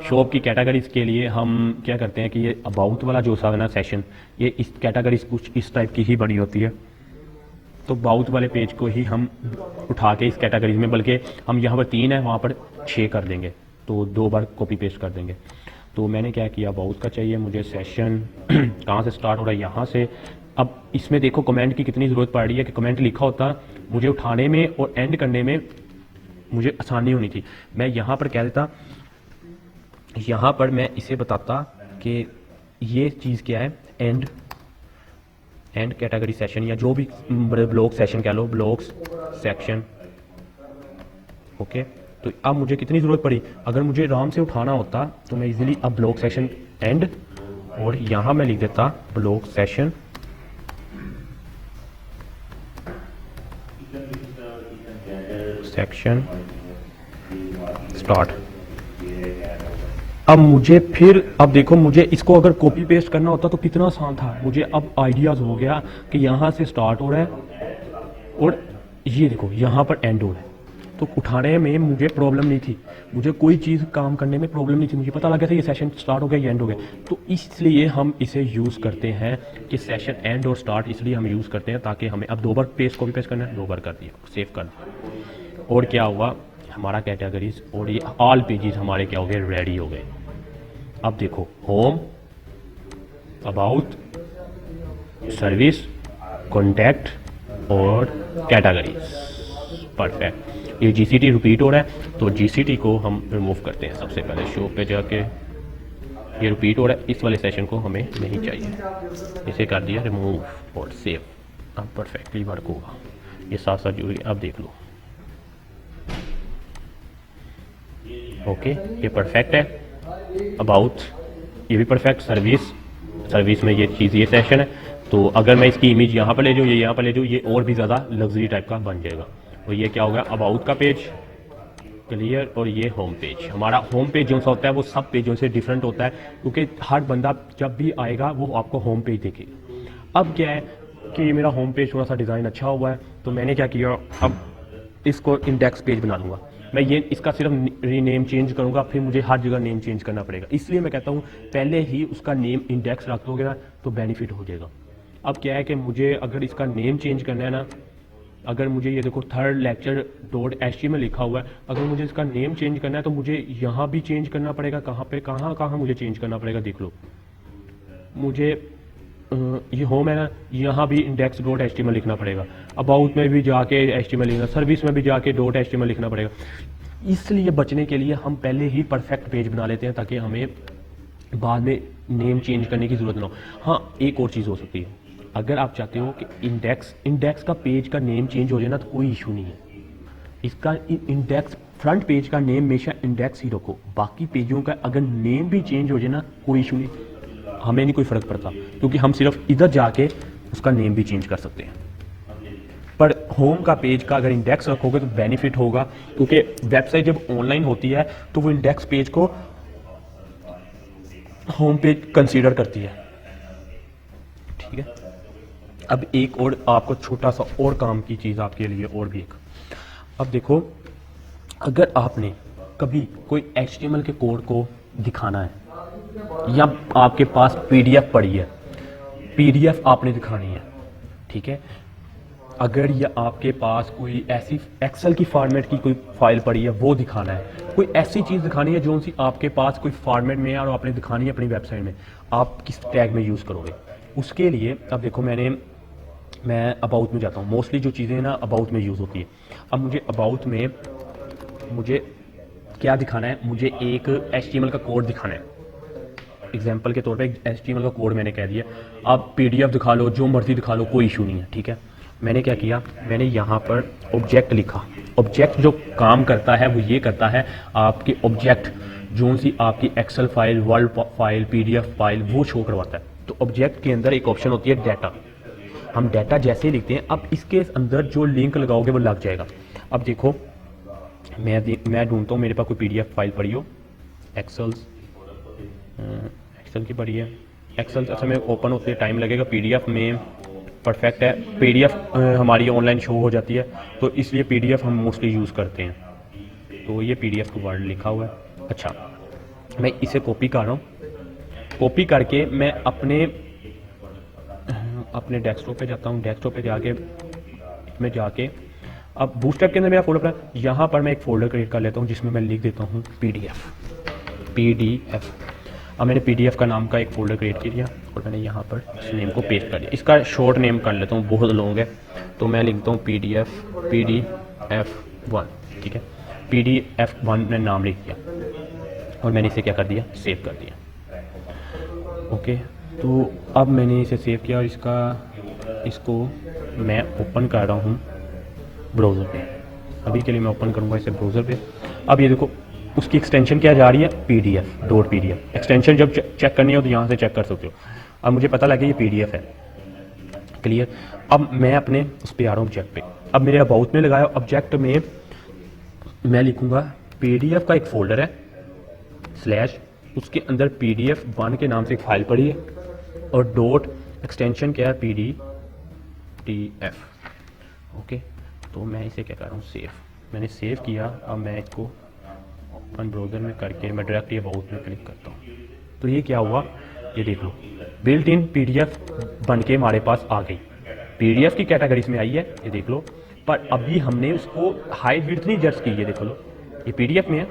शॉप की कैटेगरीज के लिए हम क्या करते हैं कि ये अबाउट वाला जो सा है ना सेशन, ये इस कैटेगरीज कुछ इस टाइप की ही बनी होती है। तो अबाउट वाले पेज को ही हम उठा के इस कैटेगरीज में, बल्कि हम यहाँ पर 3 है, वहाँ पर 6 कर देंगे, तो 2 बार कॉपी पेस्ट कर देंगे। तो मैंने क्या किया, अबाउट का चाहिए मुझे सेशन, कहाँ से स्टार्ट हो रहा है, यहाँ से। अब इसमें देखो कमेंट की कितनी ज़रूरत पड़ रही है कि कमेंट लिखा होता, मुझे उठाने में और एंड करने में मुझे आसानी होनी थी। मैं यहाँ पर कह देता, यहाँ पर मैं इसे बताता कि ये चीज़ क्या है, एंड कैटेगरी सेशन, या जो भी ब्लॉक सेशन कह लो, ब्लॉक्स सेक्शन। ओके, तो अब मुझे कितनी ज़रूरत पड़ी, अगर मुझे आराम से उठाना होता तो मैं इजीली अब ब्लॉक सेशन एंड, और यहाँ मैं लिख देता ब्लॉक सेशन सेक्शन स्टार्ट। अब मुझे फिर, अब देखो मुझे इसको अगर कॉपी पेस्ट करना होता तो कितना आसान था। मुझे अब आइडियाज़ हो गया कि यहाँ से स्टार्ट हो रहा है और ये देखो यहाँ पर एंड हो रहा है, तो उठाने में मुझे प्रॉब्लम नहीं थी, मुझे कोई चीज़ काम करने में प्रॉब्लम नहीं थी। मुझे पता लगा था ये सेशन स्टार्ट हो गया, ये एंड हो गया। तो इसलिए हम इसे यूज़ करते हैं कि सेशन एंड और स्टार्ट इसलिए हम यूज़ करते हैं ताकि हमें अब 2 बार पेस्ट कॉपी पेस्ट करना है, 2 बार कर दिया, सेव कर दिया। और क्या हुआ, हमारा कैटेगरीज और ये ऑल पेजेस हमारे क्या हो गए, रेडी हो गए। अब देखो होम, अबाउट, सर्विस, कॉन्टैक्ट और कैटेगरीज, परफेक्ट। ये GCT रिपीट हो रहा है, तो GCT को हम रिमूव करते हैं। सबसे पहले शो पे जाके, ये रिपीट हो रहा है, इस वाले सेशन को हमें नहीं चाहिए, इसे कर दिया रिमूव और सेव। अब परफेक्टली वर्क होगा, ये साथ साथ जुड़ी। अब देख लो, ओके, ये परफेक्ट है। अबाउट, ये भी परफेक्ट। सर्विस में ये चीज़, ये सेशन है। तो अगर मैं इसकी इमेज यहाँ पर ले जाऊँ, ये यहाँ पर ले जाऊँ, ये और भी ज़्यादा लग्जरी टाइप का बन जाएगा। और ये क्या होगा, अबाउट का पेज क्लियर, और ये होम पेज। हमारा होम पेज जो सा होता है वो सब पेजों से डिफरेंट होता है, क्योंकि हर बंदा जब भी आएगा वो आपको होम पेज देखेगा। अब क्या है कि मेरा होम पेज थोड़ा सा डिज़ाइन अच्छा हुआ है, तो मैंने क्या किया, अब इसको इंडेक्स पेज बना लूँगा मैं। ये इसका सिर्फ रीनेम चेंज करूँगा, फिर मुझे हर जगह नेम चेंज करना पड़ेगा। इसलिए मैं कहता हूँ पहले ही उसका नेम इंडेक्स रख दोगे ना तो बेनिफिट हो जाएगा। अब क्या है कि मुझे अगर इसका नेम चेंज करना है ना, अगर मुझे ये देखो थर्ड लेक्चर .html लिखा हुआ है, अगर मुझे इसका नेम चेंज करना है तो मुझे यहाँ भी चेंज करना पड़ेगा। कहाँ पे, कहाँ मुझे चेंज करना पड़ेगा, देख लो। मुझे ये होम है ना, यहाँ भी इंडेक्स डॉट एचटीएमएल लिखना पड़ेगा, अबाउट में भी जाके एचटीएमएल लिखना, सर्विस में भी जाके डॉट एचटीएमएल लिखना पड़ेगा। इसलिए बचने के लिए हम पहले ही परफेक्ट पेज बना लेते हैं ताकि हमें बाद में नेम चेंज करने की ज़रूरत ना हो। हाँ, एक और चीज़ हो सकती है, अगर आप चाहते हो कि इंडेक्स का पेज का नेम चेंज हो जाए ना, तो कोई इशू नहीं है। इसका इंडेक्स फ्रंट पेज का नेम हमेशा इंडेक्स ही रखो, बाकी पेजों का अगर नेम भी चेंज हो जाए ना, कोई इशू नहीं, हमें नहीं कोई फ़र्क पड़ता, क्योंकि हम सिर्फ इधर जाके उसका नेम भी चेंज कर सकते हैं। पर होम का पेज का अगर इंडेक्स रखोगे तो बेनिफिट होगा, क्योंकि वेबसाइट जब ऑनलाइन होती है तो वो इंडेक्स पेज को होम पेज कंसीडर करती है। ठीक है, अब एक और आपको छोटा सा और काम की चीज़ आपके लिए और भी एक, अब देखो, अगर आपने कभी कोई HTML के कोड को दिखाना है या आपके पास PDF पड़ी है, PDF आपने दिखानी है, ठीक है, अगर ये आपके पास कोई ऐसी एक्सेल की फॉर्मेट की कोई फाइल पड़ी है वो दिखाना है, कोई ऐसी चीज़ दिखानी है जो सी आपके पास कोई फॉर्मेट में है और आपने दिखानी है अपनी वेबसाइट में, आप किस टैग में यूज़ करोगे? उसके लिए अब देखो, मैं अबाउट में जाता हूँ, मोस्टली जो चीज़ें ना अबाउट में यूज़ होती है। अब मुझे अबाउट में मुझे क्या दिखाना है, मुझे एक HTML का कोड दिखाना है। एग्जाम्पल के तौर पे HTML का कोड मैंने कह दिया, आप PDF दिखा लो, जो मर्जी दिखा लो, कोई इशू नहीं है। ठीक है, मैंने क्या किया, मैंने यहाँ पर ऑब्जेक्ट लिखा। ऑब्जेक्ट जो काम करता है वो ये करता है, आपके ऑब्जेक्ट जो सी आपकी excel file, word file, PDF file वो शो करवाता है। तो ऑब्जेक्ट के अंदर एक ऑप्शन होती है डाटा, हम डाटा जैसे ही लिखते हैं, अब इसके अंदर जो लिंक लगाओगे वो लग जाएगा। अब देखो, मैं ढूंढता हूँ, मेरे पास कोई PDF फाइल पड़ी हो, एक्सेल की पड़ी है, एक्सेल असल में ओपन होते टाइम लगेगा, PDF में परफेक्ट है, PDF हमारी ऑनलाइन शो हो जाती है, तो इसलिए PDF हम मोस्टली यूज़ करते हैं। तो ये PDF का वर्ड लिखा हुआ है। अच्छा, मैं इसे कॉपी कर रहा हूँ, कॉपी करके मैं अपने डेस्कटॉप पे जाता हूँ, डेस्कटॉप पे जाके अब बूटस्ट्रैप के अंदर मेरा फोल्डर है, यहाँ पर मैं एक फोल्डर क्रिएट कर लेता हूँ जिसमें मैं लिख देता हूँ PDF। अब मैंने PDF का नाम का एक फोल्डर क्रिएट कर दिया और मैंने यहाँ पर इस नेम को पेस्ट कर दिया। इसका शॉर्ट नेम कर लेता हूँ, बहुत लॉन्ग है, तो मैं लिखता हूँ PDF1। ठीक है, PDF1 मैंने नाम लिख दिया और मैंने इसे क्या कर दिया, सेव कर दिया। ओके, तो अब मैंने इसे सेव किया और इसको मैं ओपन कर रहा हूँ ब्राउज़र पे। अभी के लिए मैं ओपन करूँगा इसे ब्राउज़र पे। अब ये देखो, उसकी एक्सटेंशन क्या जा रही है, PDF। एक्सटेंशन जब चेक करनी हो तो यहाँ से चेक कर सकते हो। अब मुझे पता लगे ये PDF है, क्लियर। अब मैं अपने उस पर आ रहा हूँ ऑब्जेक्ट पे। अब मेरे अबाउट में लगाया, ऑब्जेक्ट में मैं लिखूँगा PDF का एक फोल्डर है स्लैश, उसके अंदर PDF1 के नाम से एक फाइल पड़ी है और डॉट एक्सटेंशन क्या है, PDF। ओके, तो मैं इसे क्या कर रहा हूँ, सेव। मैंने सेव किया। अब मैं इसको ओपन ब्राउज़र में करके मैं डायरेक्ट ये अबाउट में क्लिक करता हूँ, तो ये क्या हुआ, ये देख लो, बिल्ट इन PDF बन के हमारे पास आ गई, PDF की कैटेगरीज में आई है, ये देख लो। पर अभी हमने उसको हाइट विड्थ नहीं एडजस्ट की, ये देखो लो, ये PDF में है।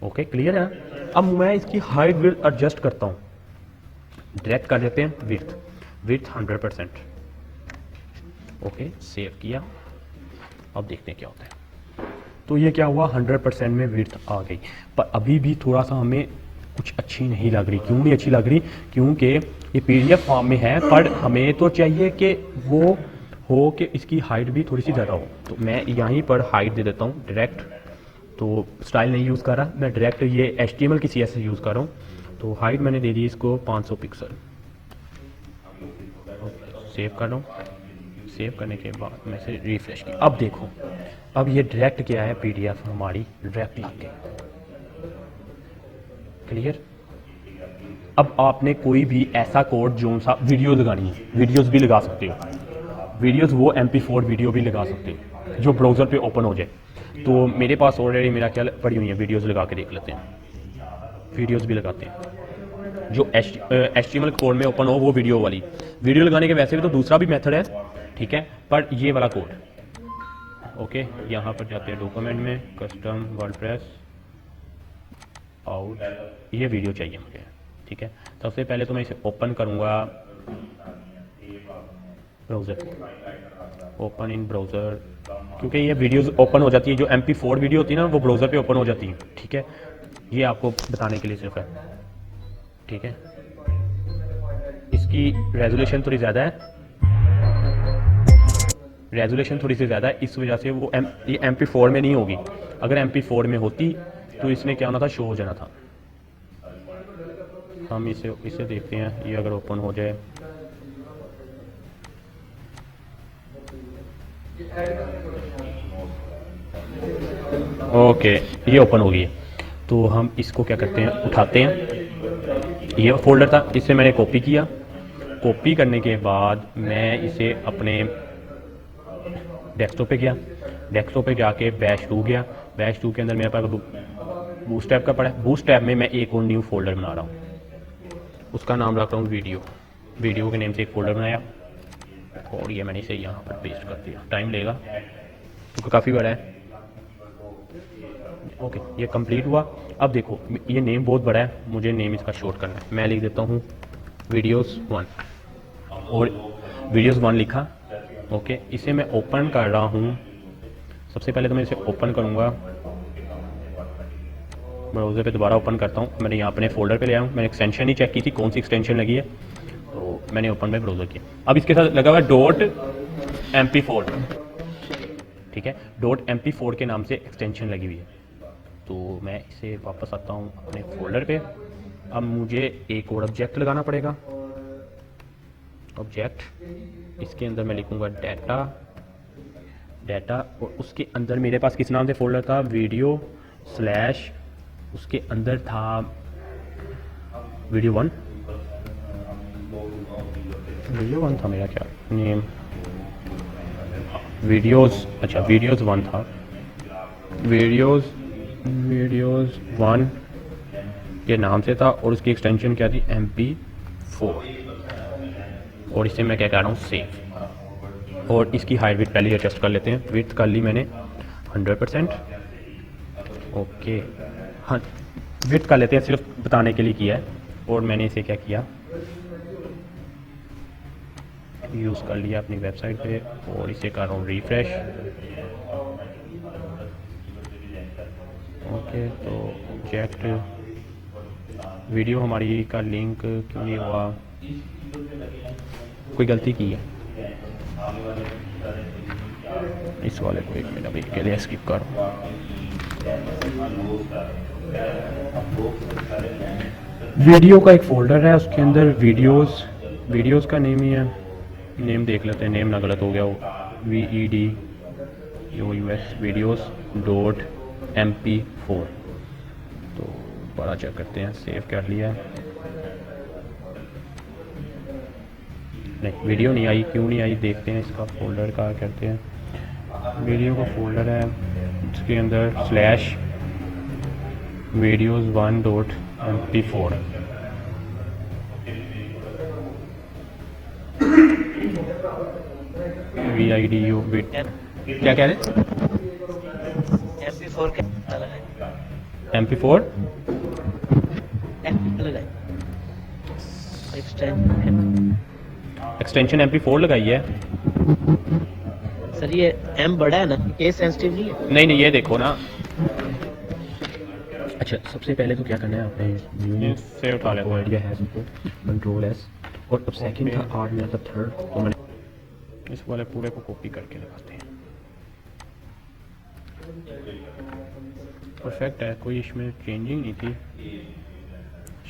ओके, क्लियर है। अब मैं इसकी हाइट विड्थ एडजस्ट करता हूँ, डायरेक्ट कर देते हैं विड्थ 100%। ओके, सेव किया। अब देखते हैं क्या होता है। तो ये क्या हुआ, 100% में विड्थ आ गई, पर अभी भी थोड़ा सा हमें कुछ अच्छी नहीं लग रही। क्यों नहीं अच्छी लग रही, क्योंकि ये PDF फॉर्म में है, पर हमें तो चाहिए कि वो हो कि इसकी हाइट भी थोड़ी सी ज़्यादा हो। तो मैं यहीं पर हाइट दे देता हूँ डायरेक्ट, तो स्टाइल नहीं यूज़ कर रहा मैं, डायरेक्ट ये HTML की CSS यूज़ कर रहा हूँ। तो हाइट मैंने दे दी इसको 500 पिक्सल। सेव कर रहा हूँ, सेव करने के बाद मैं इसे रिफ्रेश किया। अब देखो, अब ये डायरेक्ट क्या है, PDF हमारी डायरेक्ट लग गई, क्लियर। अब आपने कोई भी ऐसा कोड जो सा वीडियो लगानी है, वीडियोस भी लगा सकते हो, वीडियोस वो MP4 वीडियो भी लगा सकते हो जो ब्राउज़र पे ओपन हो जाए। तो मेरे पास ऑलरेडी मेरा क्या पड़ी हुई है, वीडियोस लगा के देख लेते हैं, वीडियोस भी लगाते हैं जो HTML कोड में ओपन हो, वो वीडियो वाली। वीडियो लगाने के वैसे भी तो दूसरा भी मेथड है, ठीक है, पर ये वाला कोड। ओके, यहाँ पर जाते हैं डॉक्यूमेंट में, कस्टम वर्डप्रेस आउट, ये वीडियो चाहिए मुझे, ठीक है। सबसे पहले तो मैं इसे ओपन करूँगा ब्राउज़र, ओपन इन ब्राउज़र, क्योंकि ये वीडियोस ओपन हो जाती है, जो MP4 वीडियो होती है ना वो ब्राउज़र पे ओपन हो जाती है, ठीक है। ये आपको बताने के लिए सिर्फ है, ठीक है। इसकी रेजोल्यूशन थोड़ी ज़्यादा है, रेजोल्यूशन थोड़ी सी ज़्यादा है, इस वजह से वो ये MP4 में नहीं होगी। अगर MP4 में होती तो इसने क्या होना था, शो हो जाना था। हम इसे देखते हैं, ये अगर ओपन हो जाए, ओके ये ओपन हो गई है। तो हम इसको क्या करते हैं, उठाते हैं। ये फोल्डर था, इसे मैंने कॉपी किया, कॉपी करने के बाद मैं इसे अपने डेस्कटॉप पे गया, डेस्कटॉप पे जाके बैश 2 गया, बैश 2 के अंदर मेरे पास बूटस्ट्रैप का पड़ा है। बूटस्ट्रैप में मैं एक और न्यू फोल्डर बना रहा हूँ, उसका नाम रख रहा हूँ वीडियो के नेम से एक फोल्डर बनाया और ये मैंने इसे यहाँ पर पेस्ट कर दिया। टाइम लेगा क्योंकि काफ़ी बड़ा है। ओके ये कंप्लीट हुआ। अब देखो ये नेम बहुत बड़ा है, मुझे नेम इसका शॉर्ट करना है। मैं लिख देता हूँ वीडियोस 1 और वीडियोस 1 लिखा। ओके इसे मैं ओपन कर रहा हूँ। सबसे पहले तो मैं इसे ओपन करूँगा, ब्राउज़र पे दोबारा ओपन करता हूँ। मैंने यहाँ अपने फोल्डर पे ले आया हूँ, मैंने एक्सटेंशन ही चेक की थी कौन सी एक्सटेंशन लगी है, तो मैंने ओपन पे ब्राउज़र किया। अब इसके साथ लगा हुआ .mp4, ठीक है, .mp4 के नाम से एक्सटेंशन लगी हुई है। तो मैं इसे वापस आता हूँ अपने फोल्डर पे। अब मुझे एक और ऑब्जेक्ट लगाना पड़ेगा, ऑब्जेक्ट, इसके अंदर मैं लिखूँगा डाटा और उसके अंदर मेरे पास किस नाम से फोल्डर था, वीडियो स्लैश, उसके अंदर था वीडियो 1 था मेरा क्या नेम, वीडियोस, अच्छा वीडियोस 1 था, वीडियोस 1 के नाम से था और उसकी एक्सटेंशन क्या थी, MP4। और इसे मैं क्या कर रहा हूँ, सेव। और इसकी हाइट विड्थ पहले एडजस्ट कर लेते हैं। विड्थ कर ली मैंने 100%। ओके हाँ विड्थ कर लेते हैं, सिर्फ बताने के लिए किया है। और मैंने इसे क्या किया, यूज़ कर लिया अपनी वेबसाइट पे और इसे कर रहा हूँ रिफ्रेश। ओके तो ऑब्जेक्ट वीडियो हमारी का लिंक क्यों नहीं हुआ, कोई गलती की है, इस वाले को 1 मिनट अभी के लिए स्किप करो। वीडियो का एक फोल्डर है, उसके अंदर वीडियोस का नेम ही है, नेम देख लेते हैं, नेम ना गलत हो गया हो, VEDUS वीडियोस.mp4। तो बड़ा चेक करते हैं, सेव कर लिया, नहीं वीडियो नहीं आई, क्यों नहीं आई देखते हैं। इसका फोल्डर का करते हैं, वीडियो का फोल्डर है, इसके अंदर स्लैश वीडियोस 1.mp4 VIDU क्या कह रहे हैं, MP4 के लगाए, MP4 लगाए एक्सटेंशन MP4 लगाई है। सर ये M बड़ा है ना, केस सेंसिटिव नहीं है। नहीं ये देखो ना। अच्छा सबसे पहले तो क्या करना है, आपने से उठा लेते हैं, आइडिया है सबको, Ctrl+S। और अब सेकंड था, और मेरा था थर्ड, तो मैंने इस वाले पूरे को कॉपी करके लगाते हैं। परफेक्ट है, कोई इसमें चेंजिंग नहीं थी,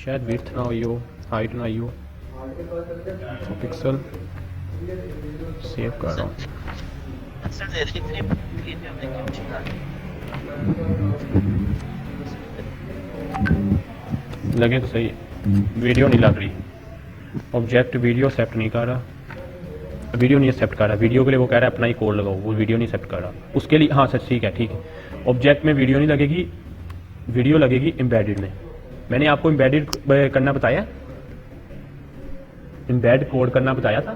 शायद विड्थ ना हुई हो, हाइट ना हुई हो। तो पिक्सल सेव कर रहा हूँ। लगे तो सही, वीडियो नहीं लग रही, ऑब्जेक्ट वीडियो एक्सेप्ट नहीं कर रहा, वीडियो नहीं एक्सेप्ट कर रहा, वीडियो के लिए वो कह रहा है अपना ही कोड लगाओ, वो वीडियो नहीं एक्सेप्ट कर रहा उसके लिए। हाँ सर ठीक है, ठीक है, ऑब्जेक्ट में वीडियो नहीं लगेगी, वीडियो लगेगी एम्बेडेड में। मैंने आपको एम्बेडेड करना बताया, एम्बेड कोड करना बताया था।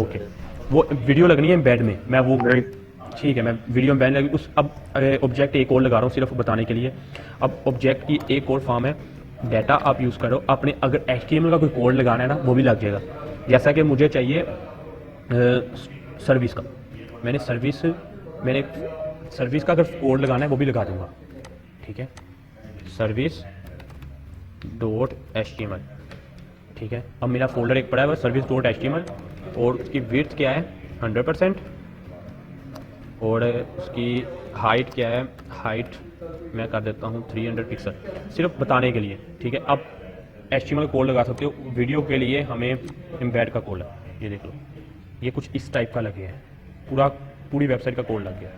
ओके वो वीडियो लगनी है एम्बेड में, मैं वो ठीक है, मैं वीडियो एम्बेड लगी उस। अब ऑब्जेक्ट एक और लगा रहा हूँ सिर्फ बताने के लिए। अब ऑब्जेक्ट की एक और फॉर्म है डाटा, आप यूज़ करो अपने, अगर HTML का कोई कोड लगाना है ना वो भी लग जाएगा। जैसा कि मुझे चाहिए सर्विस का, मैंने सर्विस का अगर कोड लगाना है वो भी लगा दूंगा, ठीक है, सर्विस डॉट HTML, ठीक है। अब मेरा फोल्डर एक पड़ा है बस सर्विस डॉट HTML, और उसकी विड्थ क्या है 100%, और उसकी हाइट क्या है, हाइट मैं कर देता हूँ 300 पिक्सल, सिर्फ बताने के लिए, ठीक है। अब HTML कोड लगा सकते हो, वीडियो के लिए हमें एम्बेड का कोड है, ये देख लो, ये कुछ इस टाइप का लगे है, पूरी वेबसाइट का कोड लग गया।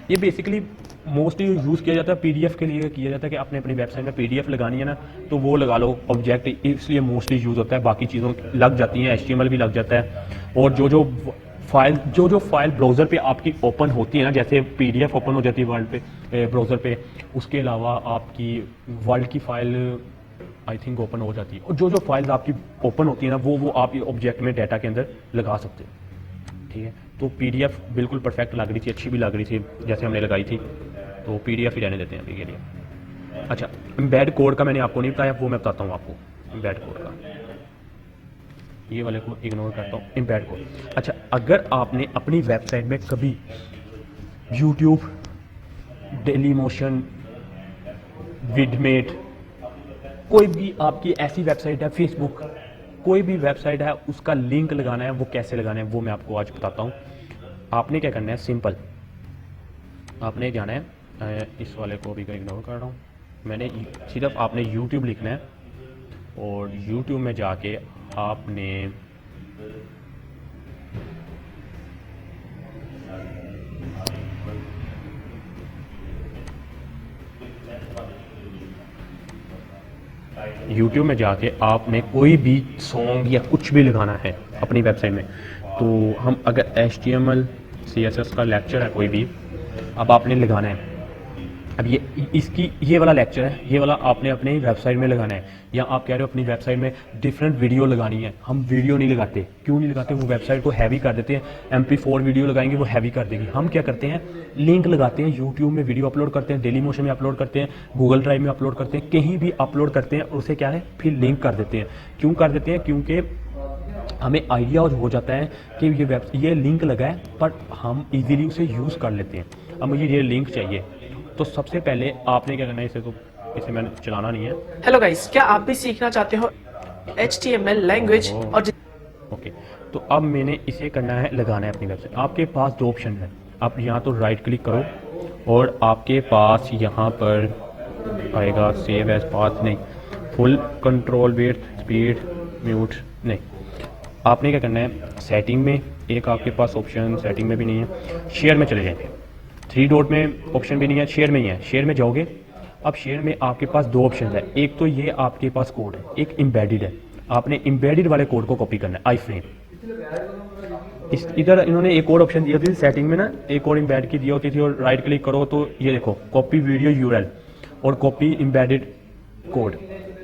ये बेसिकली मोस्टली यूज़ किया जाता है PDF के लिए किया जाता है कि आपने अपनी वेबसाइट में PDF लगानी है ना, तो वो लगा लो ऑब्जेक्ट, इसलिए मोस्टली यूज़ होता है, बाकी चीज़ों लग जाती हैं, HTML भी लग जाता है। और जो फाइल ब्राउज़र पे आपकी ओपन होती है ना, जैसे PDF ओपन हो जाती है वर्ल्ड पे ब्राउज़र पे, उसके अलावा आपकी वर्ल्ड की फ़ाइल आई थिंक ओपन हो जाती है, और जो फाइल्स आपकी ओपन होती है ना, वो आप ऑब्जेक्ट में डाटा के अंदर लगा सकते हो, ठीक है। तो PDF बिल्कुल परफेक्ट लग रही थी, अच्छी भी लग रही थी जैसे हमने लगाई थी, तो PDF ही रहने देते हैं अभी के लिए। अच्छा, एम्बेड कोड का मैंने आपको नहीं बताया, वो मैं बताता हूँ आपको एम्बेड कोड का, ये वाले को इग्नोर करता हूँ, एम्बेड कोड। अच्छा, अगर आपने अपनी वेबसाइट में कभी यूट्यूब, डेली मोशन, विडमेट, कोई भी आपकी ऐसी वेबसाइट है, फेसबुक, कोई भी वेबसाइट है, उसका लिंक लगाना है, वो कैसे लगाना है वो मैं आपको आज बताता हूँ। आपने क्या करना है, सिंपल, आपने जाना है, इस वाले को भी इग्नोर कर रहा हूँ मैंने, सिर्फ आपने YouTube लिखना है, और YouTube में जाके आपने YouTube में जाके आपने कोई भी सॉन्ग या कुछ भी लगाना है अपनी वेबसाइट में, तो हम अगर HTML CSS का लेक्चर है कोई भी, अब आपने लगाना है, अब ये वाला लेक्चर है, ये वाला आपने अपनी वेबसाइट में लगाना है, या आप कह रहे हो अपनी वेबसाइट में डिफरेंट वीडियो लगानी है, हम वीडियो नहीं लगाते, क्यों नहीं लगाते, वो वेबसाइट को हैवी कर देते हैं, MP4 वीडियो लगाएंगे वो हैवी कर देगी। हम क्या करते हैं, लिंक लगाते हैं, यूट्यूब में वीडियो अपलोड करते हैं, डेली मोशन में अपलोड करते हैं, गूगल ड्राइव में अपलोड करते हैं, कहीं भी अपलोड करते हैं, उसे क्या है फिर लिंक कर देते हैं। क्यों कर देते हैं, क्योंकि हमें आइडिया हो जाता है कि ये लिंक लगा है, पर हम इजीली उसे यूज़ कर लेते हैं। अब मुझे ये लिंक चाहिए, तो सबसे पहले आपने क्या करना है, इसे मैंने चलाना नहीं है। हेलो गाइस, क्या आप भी सीखना चाहते हो HTML लैंग्वेज और ओके, तो अब मैंने इसे करना है, लगाना है अपनी वेबसाइट। आपके पास दो ऑप्शन है, आप यहाँ तो राइट क्लिक करो, और आपके पास यहाँ पर आएगा सेव एज पाथ, नहीं, full control width, speed, mute, नहीं, आपने क्या करना है, सेटिंग में एक आपके पास ऑप्शन सेटिंग में भी नहीं है, शेयर में चले जाएंगे, 3 डॉट में ऑप्शन भी नहीं है, शेयर में ही है, शेयर में जाओगे। अब शेयर में आपके पास दो ऑप्शन है, एक तो ये आपके पास कोड है, एक एम्बेडेड है, आपने एम्बेडेड वाले कोड को कॉपी करना है, आई फ्रेम। इधर इन्होंने एक और ऑप्शन दिया थी सेटिंग में ना, एक और एम्बेड की दी होती थी, और राइट क्लिक करो तो ये देखो कॉपी वीडियो URL और कॉपी एम्बेडेड कोड,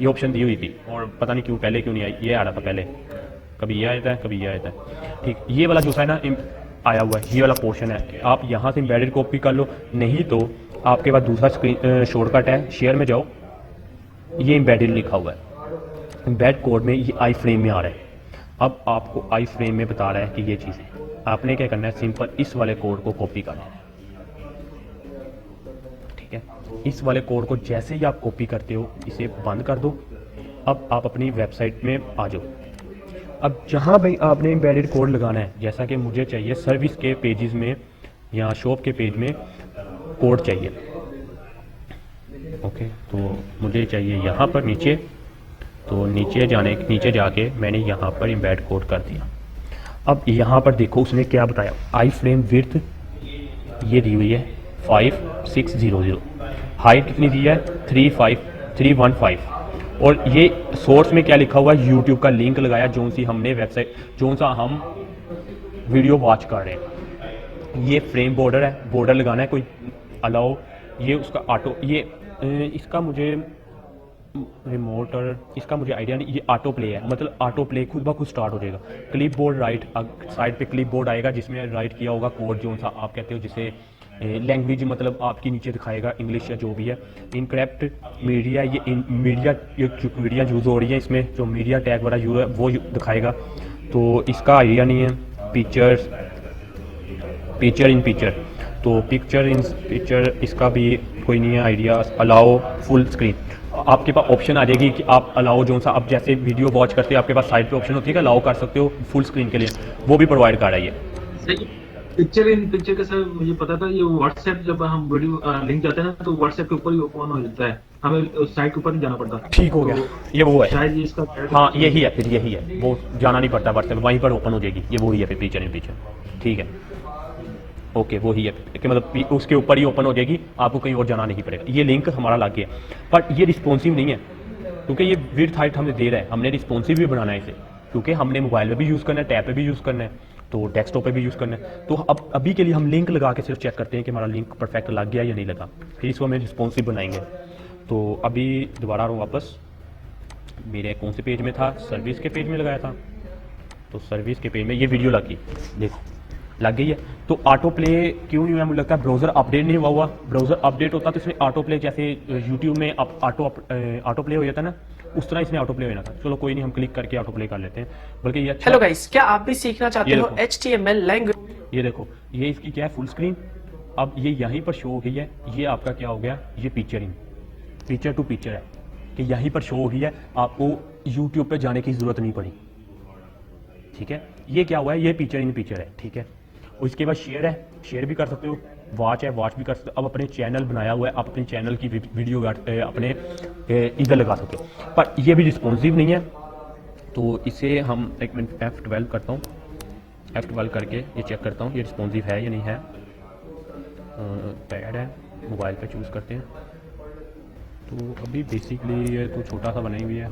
ये ऑप्शन दी हुई थी, और पता नहीं क्यों पहले क्यों नहीं आई, ये आ रहा था पहले, कभी ये आता है कभी ये आता है, ठीक। ये वाला जो है ना आया हुआ है, ये वाला पोर्शन है, आप यहाँ से एम्बेडेड कॉपी कर लो, नहीं तो आपके पास दूसरा स्क्रीन शॉर्टकट है, शेयर में जाओ, ये एम्बेडेड लिखा हुआ है, एम्बेड कोड में ये आई फ्रेम में आ रहा है। अब आपको आई फ्रेम में बता रहा है कि ये चीज़ है, आपने क्या करना है, सिंपल इस वाले कोड को कॉपी करना है, ठीक है। इस वाले कोड को जैसे ही आप कॉपी करते हो, इसे बंद कर दो। अब आप अपनी वेबसाइट में आ जाओ। अब जहाँ भाई आपने एम्बेडेड कोड लगाना है, जैसा कि मुझे चाहिए सर्विस के पेजेस में या शॉप के पेज में कोड चाहिए, ओके, तो मुझे चाहिए यहाँ पर नीचे, तो नीचे जाके मैंने यहाँ पर एम्बेड कोड कर दिया। अब यहाँ पर देखो उसने क्या बताया, आई फ्रेम विड्थ ये दी हुई है 5600, हाइट कितनी दी है 315, और ये सोर्स में क्या लिखा हुआ है, यूट्यूब का लिंक लगाया, जो सी हमने वेबसाइट, जो सा हम वीडियो वॉच कर रहे हैं। ये फ्रेम बॉर्डर है, बॉर्डर लगाना है कोई अलाउ, ये उसका ऑटो, ये इसका मुझे रिमोट और इसका मुझे आइडिया नहीं, ये ऑटो प्ले है, मतलब ऑटो प्ले खुद ब खुद स्टार्ट हो जाएगा। क्लिप बोर्ड राइट, साइड पे क्लिप बोर्ड आएगा जिसमें राइट किया होगा कोड, जो सा आप कहते हो जिसे लैंग्वेज मतलब आपकी नीचे दिखाएगा इंग्लिश या जो भी है। इनकरेक्ट मीडिया, ये मीडिया यूज़ हो रही है इसमें, जो मीडिया टैग वाला यूज़ है वो दिखाएगा। तो इसका आइडिया नहीं है। पिक्चर इन पिक्चर, तो पिक्चर इन पिक्चर इसका भी कोई नहीं है आइडिया। अलाउ फुल स्क्रीन, आपके पास ऑप्शन आ जाएगी कि आप अलाउ जो सा आप जैसे वीडियो वॉच करते हो आपके पास साइड पे ऑप्शन होती है कि अलाउ कर सकते हो फुल स्क्रीन के लिए, वो भी प्रोवाइड कर रहा है ये। पिक्चर इन पिक्चर का सर मुझे पता था, ये व्हाट्सएप जब हम वीडियो लिंक जाते हैं ना तो व्हाट्सएप के ऊपर ही ओपन हो जाता है, हमें उस साइट के ऊपर नहीं जाना पड़ता। ठीक हो गया, ये वो है शायद ये इसका हाँ यही है, फिर यही है, वो जाना नहीं पड़ता व्हाट्सएप, वहीं पर ओपन हो जाएगी, ये वही है फिर पिक्चर इन पिक्चर। ठीक है, ओके वही है कि मतलब उसके ऊपर ही ओपन हो जाएगी, आपको कहीं और जाना नहीं पड़ेगा। ये लिंक हमारा लग गया, बट ये रिस्पॉन्सिव नहीं है क्योंकि ये विड्थ हाइट हमें दे रहा है, हमने रिस्पॉन्सिव भी बनाना है इसे, क्योंकि हमने मोबाइल पे भी यूज़ करना है, टैब पे भी यूज़ करना है, तो डेस्कटॉप पे भी यूज़ करना है। तो अब अभी के लिए हम लिंक लगा के सिर्फ चेक करते हैं कि हमारा लिंक परफेक्ट लग गया या नहीं लगा, फिर इसको हमें रिस्पॉन्सिव बनाएंगे। तो अभी दोबारा आ रहा हूँ वापस, मेरे कौन से पेज में था, सर्विस के पेज में लगाया था, तो सर्विस के पेज में ये वीडियो लगी, देखो लग गई है। तो ऑटो प्ले क्यों नहीं हुआ, मुझे लगता है ब्राउज़र अपडेट नहीं हुआ हुआ। ब्राउज़र अपडेट होता तो इसमें ऑटो प्ले जैसे यूट्यूब में ऑटो प्ले हो जाता ना, उस तरह इसमें ऑटो प्ले होना था। चलो कोई नहीं, हम क्लिक करके ऑटो प्ले कर लेते हैं, बल्कि ये अच्छा। हेलो गाइस, क्या आप भी सीखना चाहते ये हो देखो। HTML language? ये देखो, ये इसकी क्या है फुल स्क्रीन, अब ये यहीं पर शो हो गई है। ये आपका क्या हो गया, ये पिक्चर टू पिक्चर है कि यहीं पर शो हो गई है, आपको यूट्यूब पे जाने की ज़रूरत नहीं पड़ी। ठीक है, ये क्या हुआ है, ये पिक्चर इन पिक्चर है। ठीक है, और इसके बाद शेयर है, शेयर भी कर सकते हो, वॉच है, वॉच भी कर सकते हो। अब अपने चैनल बनाया हुआ है, आप अपने चैनल की वीडियो अपने इधर लगा सकते हो, पर ये भी रिस्पॉन्सिव नहीं है। तो इसे हम एक मिनट F12 करता हूँ, F12 करके ये चेक करता हूँ ये रिस्पॉन्सिव है या नहीं है। पैड है, मोबाइल पे चूज़ करते हैं। तो अभी बेसिकली ये तो छोटा सा बनाई हुई है,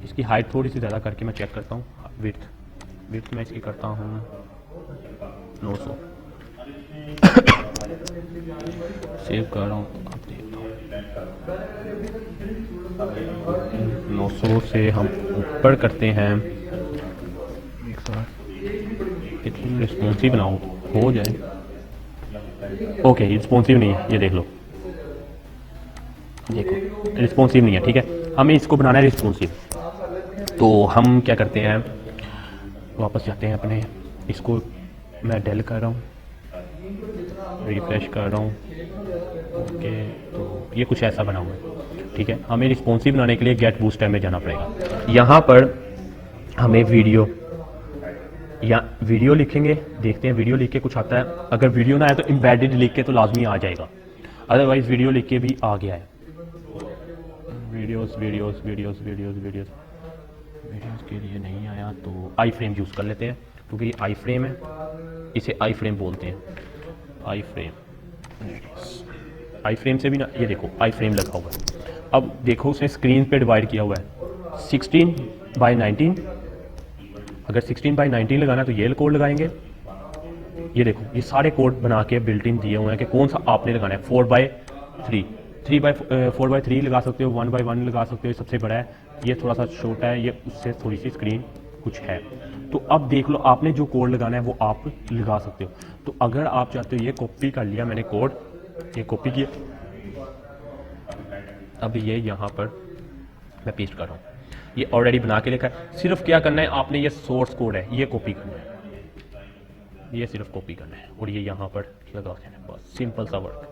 इसकी हाइट थोड़ी सी ज़्यादा करके मैं चेक करता हूँ। विड्थ मैं इसकी करता हूँ 900, सेव कर रहा हूँ, आप देखता हूँ 900 से हम ऊपर करते हैं। इतनी रिस्पॉन्सिव बनाओ हो जाए। ओके, रिस्पॉन्सिव नहीं है, ये देख लो, देखो रिस्पॉन्सिव नहीं है। ठीक है, हमें इसको बनाना है रिस्पॉन्सिव। तो हम क्या करते हैं, वापस जाते हैं अपने, इसको मैं डेल कर रहा हूँ, रिफ्रेश कर रहा हूँ। ओके, तो ये कुछ ऐसा बना हुआ है। ठीक है, हमें रिस्पॉन्सिव बनाने के लिए गेट बूस्ट टाइम में जाना पड़ेगा। यहाँ पर हमें वीडियो लिखेंगे, देखते हैं वीडियो लिख के कुछ आता है। अगर वीडियो ना आए तो एम्बेडेड लिख के तो लाजमी आ जाएगा, अदरवाइज वीडियो लिख के भी आ गया है। वीडियोस के लिए नहीं आया तो आई फ्रेम यूज़ कर लेते हैं, क्योंकि ये आई फ्रेम है, इसे आई फ्रेम बोलते हैं। आई फ्रेम से भी ना, ये देखो आई फ्रेम लगा हुआ है। अब देखो उसने स्क्रीन पे डिवाइड किया हुआ है 16:19। अगर 16:19 लगाना तो ये कोड लगाएंगे। ये देखो ये सारे कोड बना के बिल्ट इन दिए हुए हैं कि कौन सा आपने लगाना है। 4:3, 4:3 लगा सकते हो, 1:1 लगा सकते हो, सबसे बड़ा है, ये थोड़ा सा छोटा है, ये उससे थोड़ी सी स्क्रीन कुछ है। तो अब देख लो आपने जो कोड लगाना है वो आप लगा सकते हो। तो अगर आप चाहते हो, ये कॉपी कर लिया मैंने कोड, ये कॉपी किया, अब ये यहाँ पर मैं पेस्ट कर रहा हूँ, ये ऑलरेडी बना के लिखा है। सिर्फ क्या करना है आपने, ये सोर्स कोड है ये कॉपी करना है, ये सिर्फ कॉपी करना है और ये यहाँ पर लगा देना है, बस सिंपल सा वर्क,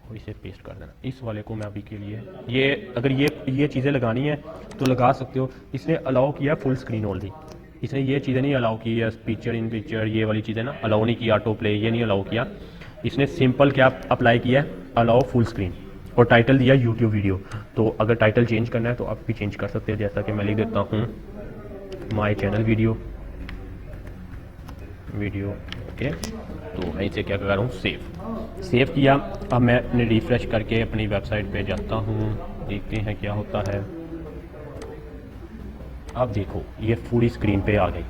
और इसे पेस्ट कर देना। इस वाले को मैं अभी के लिए ये अगर ये चीज़ें लगानी है तो लगा सकते हो। इसने अलाउ किया फुल स्क्रीन ओनली, इसने ये चीज़ें नहीं अलाउ की है, पिक्चर इन पिक्चर ये वाली चीज़ें ना अलाउ नहीं किया, ऑटो प्ले ये नहीं अलाउ किया। इसने सिंपल क्या अप्लाई किया है, अलाउ फुल स्क्रीन, और टाइटल दिया यूट्यूब वीडियो। तो अगर टाइटल चेंज करना है तो आप भी चेंज कर सकते हो, जैसा कि मैं लिख देता हूँ माई चैनल वीडियो। ओके, तो मैं इसे क्या कर रहा हूँ, सेव किया। अब मैं रिफ्रेश करके अपनी वेबसाइट पे जाता हूँ, देखते हैं क्या होता है। अब देखो ये पूरी स्क्रीन पे आ गई,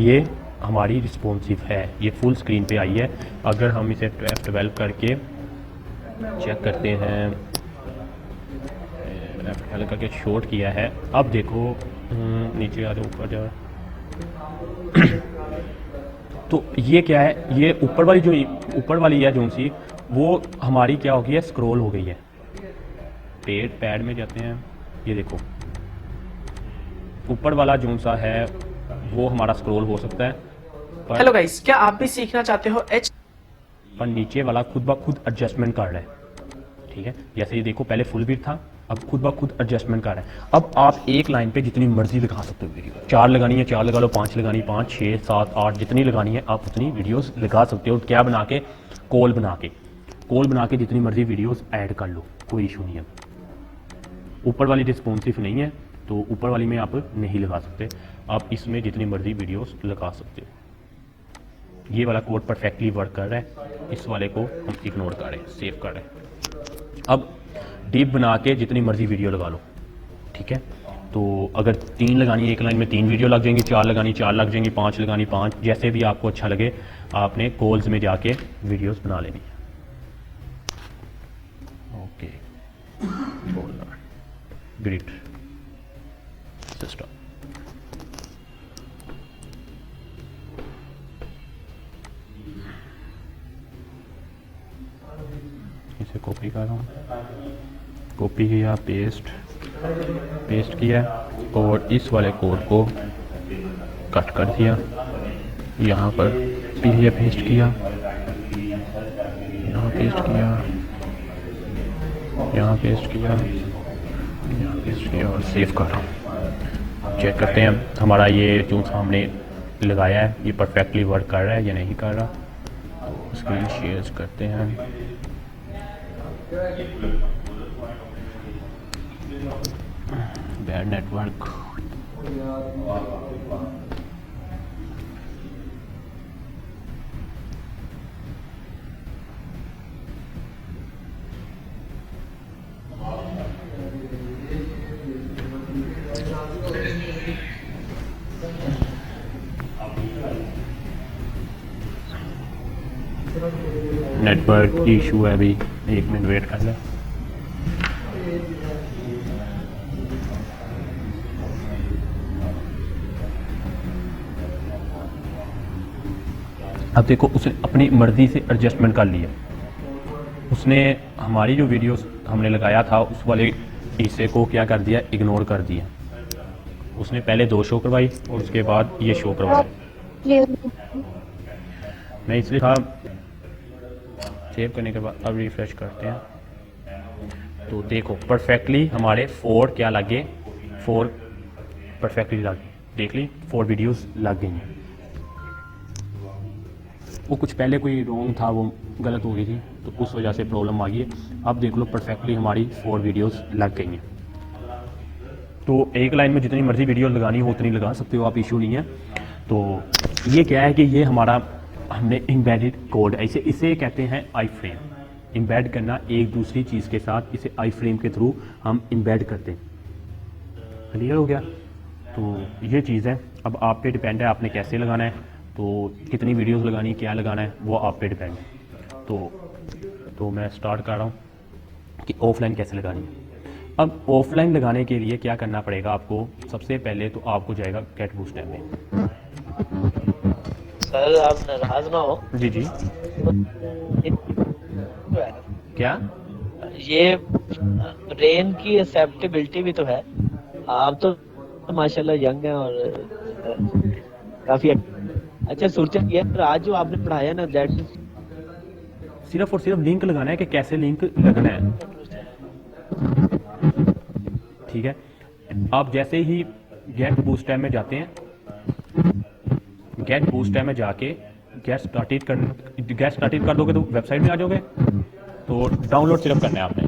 ये हमारी रिस्पॉन्सिव है, ये फुल स्क्रीन पे आई है। अगर हम इसे F12 करके चेक करते हैं, F12 करके शॉर्ट किया है, अब देखो नीचे आ जाओ, ऊपर जाओ तो ये क्या है, ये ऊपर वाली है जो सी, वो हमारी क्या हो गई है, स्क्रॉल हो गई है। पैड में जाते हैं, ये देखो ऊपर वाला जो सा है वो हमारा स्क्रॉल हो सकता है, हेलो गाइस, क्या आप भी सीखना चाहते हो पर नीचे वाला खुद ब खुद एडजस्टमेंट कर रहा है। ठीक है, जैसे ये देखो पहले फुल विड्थ था, अब खुद ब खुद एडजस्टमेंट कर रहा है। अब आप एक लाइन पे जितनी मर्जी लगा सकते हो वीडियो, 4 लगानी है 4 लगा लो, 5 लगानी 5, 6, 7, 8 जितनी लगानी है आप उतनी वीडियोस लगा सकते हो। क्या बना के, कॉल बना के जितनी मर्जी वीडियोस ऐड कर लो, कोई इशू नहीं है। ऊपर वाली रिस्पॉन्सिव नहीं है तो ऊपर वाली में आप नहीं लगा सकते, आप इसमें जितनी मर्जी वीडियोस लगा सकते हो। ये वाला कोड परफेक्टली वर्क कर रहा है, इस वाले को हम इग्नोर कर रहे हैं, सेव कर रहे हैं। अब डीप बना के जितनी मर्जी वीडियो लगा लो। ठीक है, तो अगर 3 लगानी है एक लाइन में 3 वीडियो लग जाएंगी, 4 लगानी 4 लग जाएंगी, 5 लगानी 5, जैसे भी आपको अच्छा लगे आपने कॉल्स में जाके वीडियोस बना लेनी है। Okay, great system. इसे कॉपी कर रहा हूँ, कॉपी किया, पेस्ट किया और इस वाले कोड को कट कर दिया, यहाँ पर फिर ये पेस्ट किया, यहाँ पेस्ट किया, यहाँ पेस्ट किया, यहाँ पेस्ट किया और सेव कर रहा हूँ। चेक करते हैं हमारा ये जो हमने लगाया है ये परफेक्टली वर्क कर रहा है या नहीं कर रहा। स्क्रीन शेयर करते हैं। Bad network. नेटवर्क इशू है, अभी 1 मिनट वेट कर लें। अब देखो उसने अपनी मर्जी से एडजस्टमेंट कर लिया, उसने हमारी जो वीडियोस हमने लगाया था उस वाले हिस्से को क्या कर दिया, इग्नोर कर दिया। उसने पहले 2 शो करवाई और उसके बाद ये शो करवाया। मैं इसलिए था सेव करने के बाद अब रिफ्रेश करते हैं तो देखो परफेक्टली हमारे 4 क्या लगे, 4 परफेक्टली लग गए। देख ली 4 वीडियोस लग गई हैं। वो कुछ पहले कोई रॉन्ग था, वो गलत हो गई थी तो उस वजह से प्रॉब्लम आ गई है। अब देख लो परफेक्टली हमारी 4 वीडियोस लग गई हैं। तो एक लाइन में जितनी मर्जी वीडियो लगानी हो उतनी लगा सकते हो आप, इशू नहीं है। तो ये क्या है कि ये हमारा हमने एम्बेडेड कोड, इसे कहते हैं आई फ्रेम। एम्बेड करना एक दूसरी चीज़ के साथ, इसे आई फ्रेम के थ्रू हम एम्बेड करते हैं। क्लियर हो गया? तो ये चीज़ है, अब आप पे डिपेंड है आपने कैसे लगाना है, तो कितनी वीडियोस लगानी है, क्या लगाना है, वो आप पे डिपेंड है। तो मैं स्टार्ट कर रहा हूँ कि ऑफलाइन कैसे लगानी है। अब ऑफलाइन लगाने के लिए क्या करना पड़ेगा आपको, सबसे पहले तो आपको जाएगा गेट बूस्ट ऐप में। सर आप नाराज ना हो। जी जी, क्या ये रेन की एक्सेप्टेबिलिटी भी तो है। आप तो माशाल्लाह यंग हैं और काफी अच्छा। सूरत ये है, आज जो आपने पढ़ाया ना दैट सिर्फ और सिर्फ लिंक लगाना है कि कैसे लिंक लगना है। ठीक है, आप जैसे ही गेट बूस्ट टैब में जाते हैं, गेट बूस्ट टैब में जाके गेट स्टार्टेड कर दोगे तो वेबसाइट में आ जाओगे। तो डाउनलोड सिर्फ करना है आपने।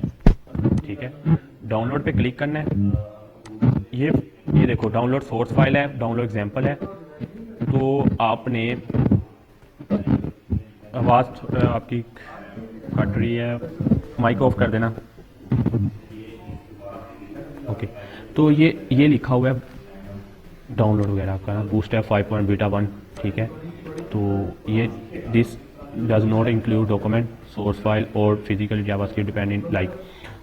ठीक है, डाउनलोड पे क्लिक करना है। ये देखो डाउनलोड सोर्स फाइल है, डाउनलोड एग्जाम्पल है। तो आपने आवाज़ आपकी कट रही है, माइक ऑफ कर देना। ओके, तो ये लिखा हुआ है डाउनलोड वगैरह का बूस्ट है 5.beta 1। ठीक है, तो ये this does not include document source file और physical javascript dependent like.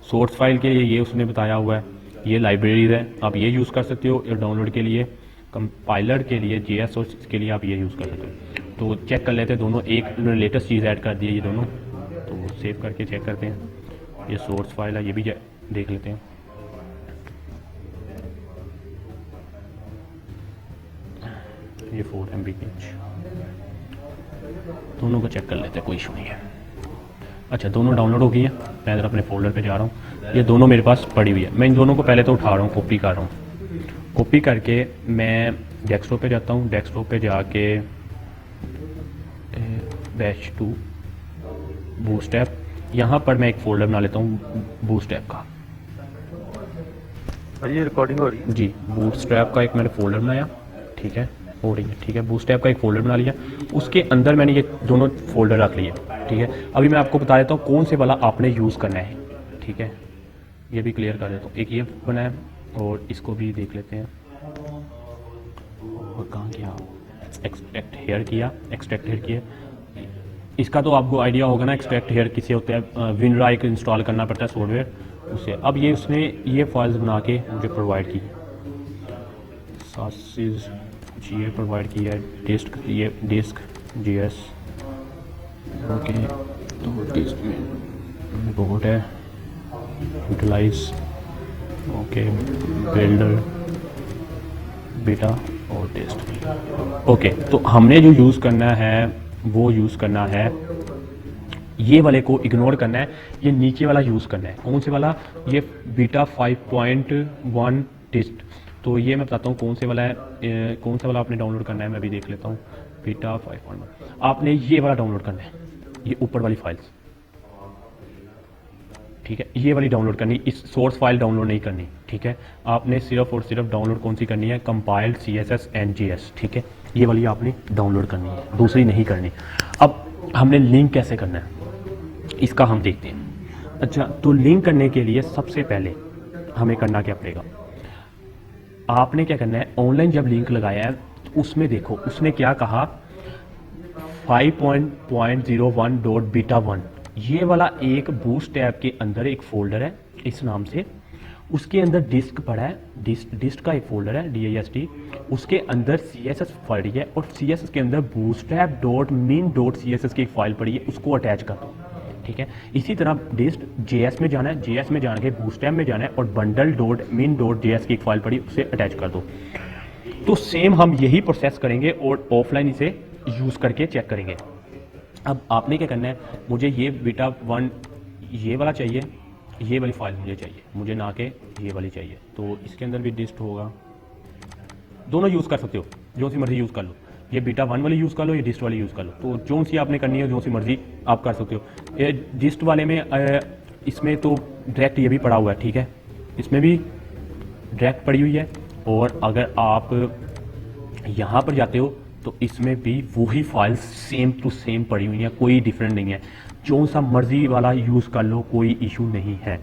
Source file के लिए ये उसने बताया हुआ है, ये लाइब्रेरीज है, आप ये यूज़ कर सकते हो डाउनलोड के लिए। कंपाइलर के लिए JS और के लिए आप ये यूज़ कर सकते हो। तो चेक कर लेते हैं दोनों, एक लेटेस्ट चीज़ ऐड कर दी है ये दोनों, तो सेव करके चेक करते हैं। ये सोर्स फाइल है, ये भी देख लेते हैं। ये 4 MB पेज, दोनों को चेक कर लेते हैं, कोई इशू नहीं है। अच्छा, दोनों डाउनलोड हो गई है। मैं इधर अपने फोल्डर पे जा रहा हूँ, ये दोनों मेरे पास पड़ी हुई है। मैं इन दोनों को पहले तो उठा रहा हूँ, कॉपी कर रहा हूँ। कॉपी करके मैं डेस्कटॉप पे जाता हूँ। डेस्कटॉप पे जाके बैच 2 बूटस्ट्रैप, यहाँ पर मैं एक फ़ोल्डर बना लेता हूँ बूटस्ट्रैप का। ये रिकॉर्डिंग हो रही है जी, बूटस्ट्रैप का एक मैंने फ़ोल्डर बनाया, ठीक है, हो रही है, ठीक है। बूटस्ट्रैप का एक फ़ोल्डर बना लिया, उसके अंदर मैंने ये दोनों फोल्डर रख लिए, ठीक है। अभी मैं आपको बता देता हूँ कौन से वाला आपने यूज़ करना है, ठीक है। ये भी क्लियर कर देता हूँ। एक ये बनाया और इसको भी देख लेते हैं। और कहाँ किया, एक्सट्रैक्ट हेयर किया, एक्सट्रैक्ट हेयर किया। इसका तो आपको आइडिया होगा ना, एक्सट्रैक्ट हेयर किसे होते हैं। विनरा एक इंस्टॉल करना पड़ता है सॉफ्टवेयर उससे। अब ये उसने ये फाइल्स बना के मुझे प्रोवाइड की, सासिस ये प्रोवाइड किया है, डिस्क JS, ओके। तो डिस्क में बोर्ड है, यूटिलाइज, ओके, बिल्डर, बीटा और टेस्ट, ओके। तो हमने जो यूज़ करना है वो यूज़ करना है, ये वाले को इग्नोर करना है, ये नीचे वाला यूज़ करना है। कौन से वाला, ये बीटा 5.1 टेस्ट। तो ये मैं बताता हूँ कौन से वाला है, कौन सा वाला आपने डाउनलोड करना है। मैं भी देख लेता हूँ। बीटा 5.1 आपने ये वाला डाउनलोड करना है, ये ऊपर वाली फाइल्स, ठीक है, ये वाली डाउनलोड करनी, इस सोर्स फाइल डाउनलोड नहीं करनी, ठीक है। आपने सिर्फ और सिर्फ डाउनलोड कौन सी करनी है, कंपाइल्ड CSS and JS, ठीक है। ये वाली आपने डाउनलोड करनी है, दूसरी नहीं करनी। अब हमने लिंक कैसे करना है इसका हम देखते हैं। अच्छा, तो लिंक करने के लिए सबसे पहले हमें करना क्या पड़ेगा, आपने क्या करना है, ऑनलाइन जब लिंक लगाया है तो उसमें देखो उसने क्या कहा, 5.01.beta1, ये वाला एक बूटस्ट्रैप के अंदर एक फोल्डर है इस नाम से, उसके अंदर डिस्क पड़ा है, डिस्क का एक फोल्डर है DIST, उसके अंदर CSS पड़ी है और CSS के अंदर bootstrap.min.css की एक फाइल पड़ी है, उसको अटैच कर दो, ठीक है। इसी तरह डिस्ट JS में जाना है, JS में जाने के बूटस्ट्रैप में जाना है और bundle.min.js की एक फाइल पड़ी, उसे अटैच कर दो। तो सेम हम यही प्रोसेस करेंगे और ऑफलाइन इसे यूज़ करके चेक करेंगे। अब आपने क्या करना है, मुझे ये बीटा 1 ये वाला चाहिए, ये वाली फाइल मुझे चाहिए, मुझे ना के ये वाली चाहिए। तो इसके अंदर भी डिस्ट होगा, दोनों यूज़ कर सकते हो, जो सी मर्जी यूज़ कर लो। ये बीटा 1 वाली यूज़ कर लो, ये डिस्ट वाली यूज़ कर लो। तो जो सी आपने करनी है, जो सी मर्जी आप कर सकते हो। ये डिस्ट वाले में इसमें तो डायरेक्ट ये भी पड़ा हुआ है, ठीक है, इसमें भी डायरेक्ट पड़ी हुई है। और अगर आप यहाँ पर जाते हो तो इसमें भी वही फाइल सेम टू सेम पड़ी हुई है, कोई डिफरेंट नहीं है। जो सा मर्जी वाला यूज़ कर लो, कोई इशू नहीं है।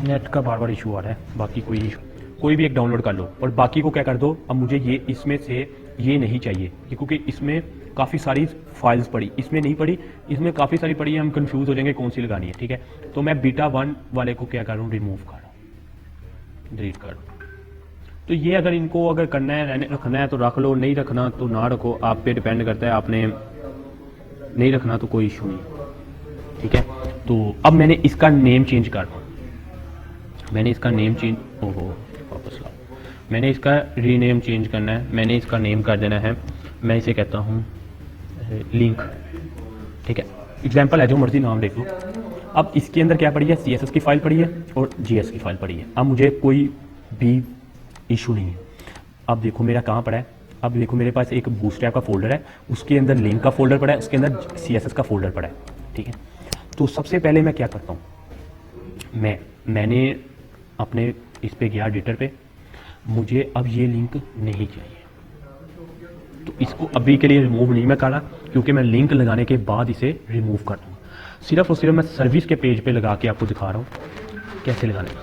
नेट का बार बार इशू आ रहा है, बाकी कोई इशू, कोई भी एक डाउनलोड कर लो और बाकी को क्या कर दो। अब मुझे ये इसमें से ये नहीं चाहिए, क्योंकि इसमें काफ़ी सारी फाइल्स पड़ी, इसमें नहीं पड़ी, इसमें काफ़ी सारी पड़ी है, हम कंफ्यूज हो जाएंगे कौन सी लगानी है, ठीक है। तो मैं बीटा 1 वाले को क्या कर रहा हूँ, रिमूव कर रहा हूँ, डिलीट कर रहा हूँ। तो ये अगर इनको अगर करना है, रखना है तो रख लो, नहीं रखना तो ना रखो, आप पे डिपेंड करता है। आपने नहीं रखना तो कोई इशू नहीं, ठीक है। तो अब मैंने इसका नेम चेंज कर रहा हूँ, मैंने इसका नेम चेंज, ओहो वापस लाओ, मैंने इसका रीनेम चेंज करना है। मैंने इसका नेम कर देना है, मैं इसे कहता हूँ लिंक, ठीक है। एग्जाम्पल है, जो मर्जी नाम देख लो। अब इसके अंदर क्या पड़ी है, CSS की फाइल पड़ी है और JS की फाइल पड़ी है। अब मुझे कोई भी इशू नहीं है। अब देखो मेरा कहाँ पड़ा है, अब देखो मेरे पास एक बूटस्ट्रैप का फोल्डर है, उसके अंदर लिंक का फोल्डर पड़ा है, उसके अंदर CSS का फोल्डर पड़ा है, ठीक है। तो सबसे पहले मैं क्या करता हूँ, मैंने अपने इस पे गया एडिटर पे, मुझे अब ये लिंक नहीं चाहिए, तो इसको अभी के लिए रिमूव नहीं मैं कर रहा, क्योंकि मैं लिंक लगाने के बाद इसे रिमूव कर दूँ। सिर्फ और सिर्फ मैं सर्विस के पेज पे लगा के आपको दिखा रहा हूँ कैसे लगाना है।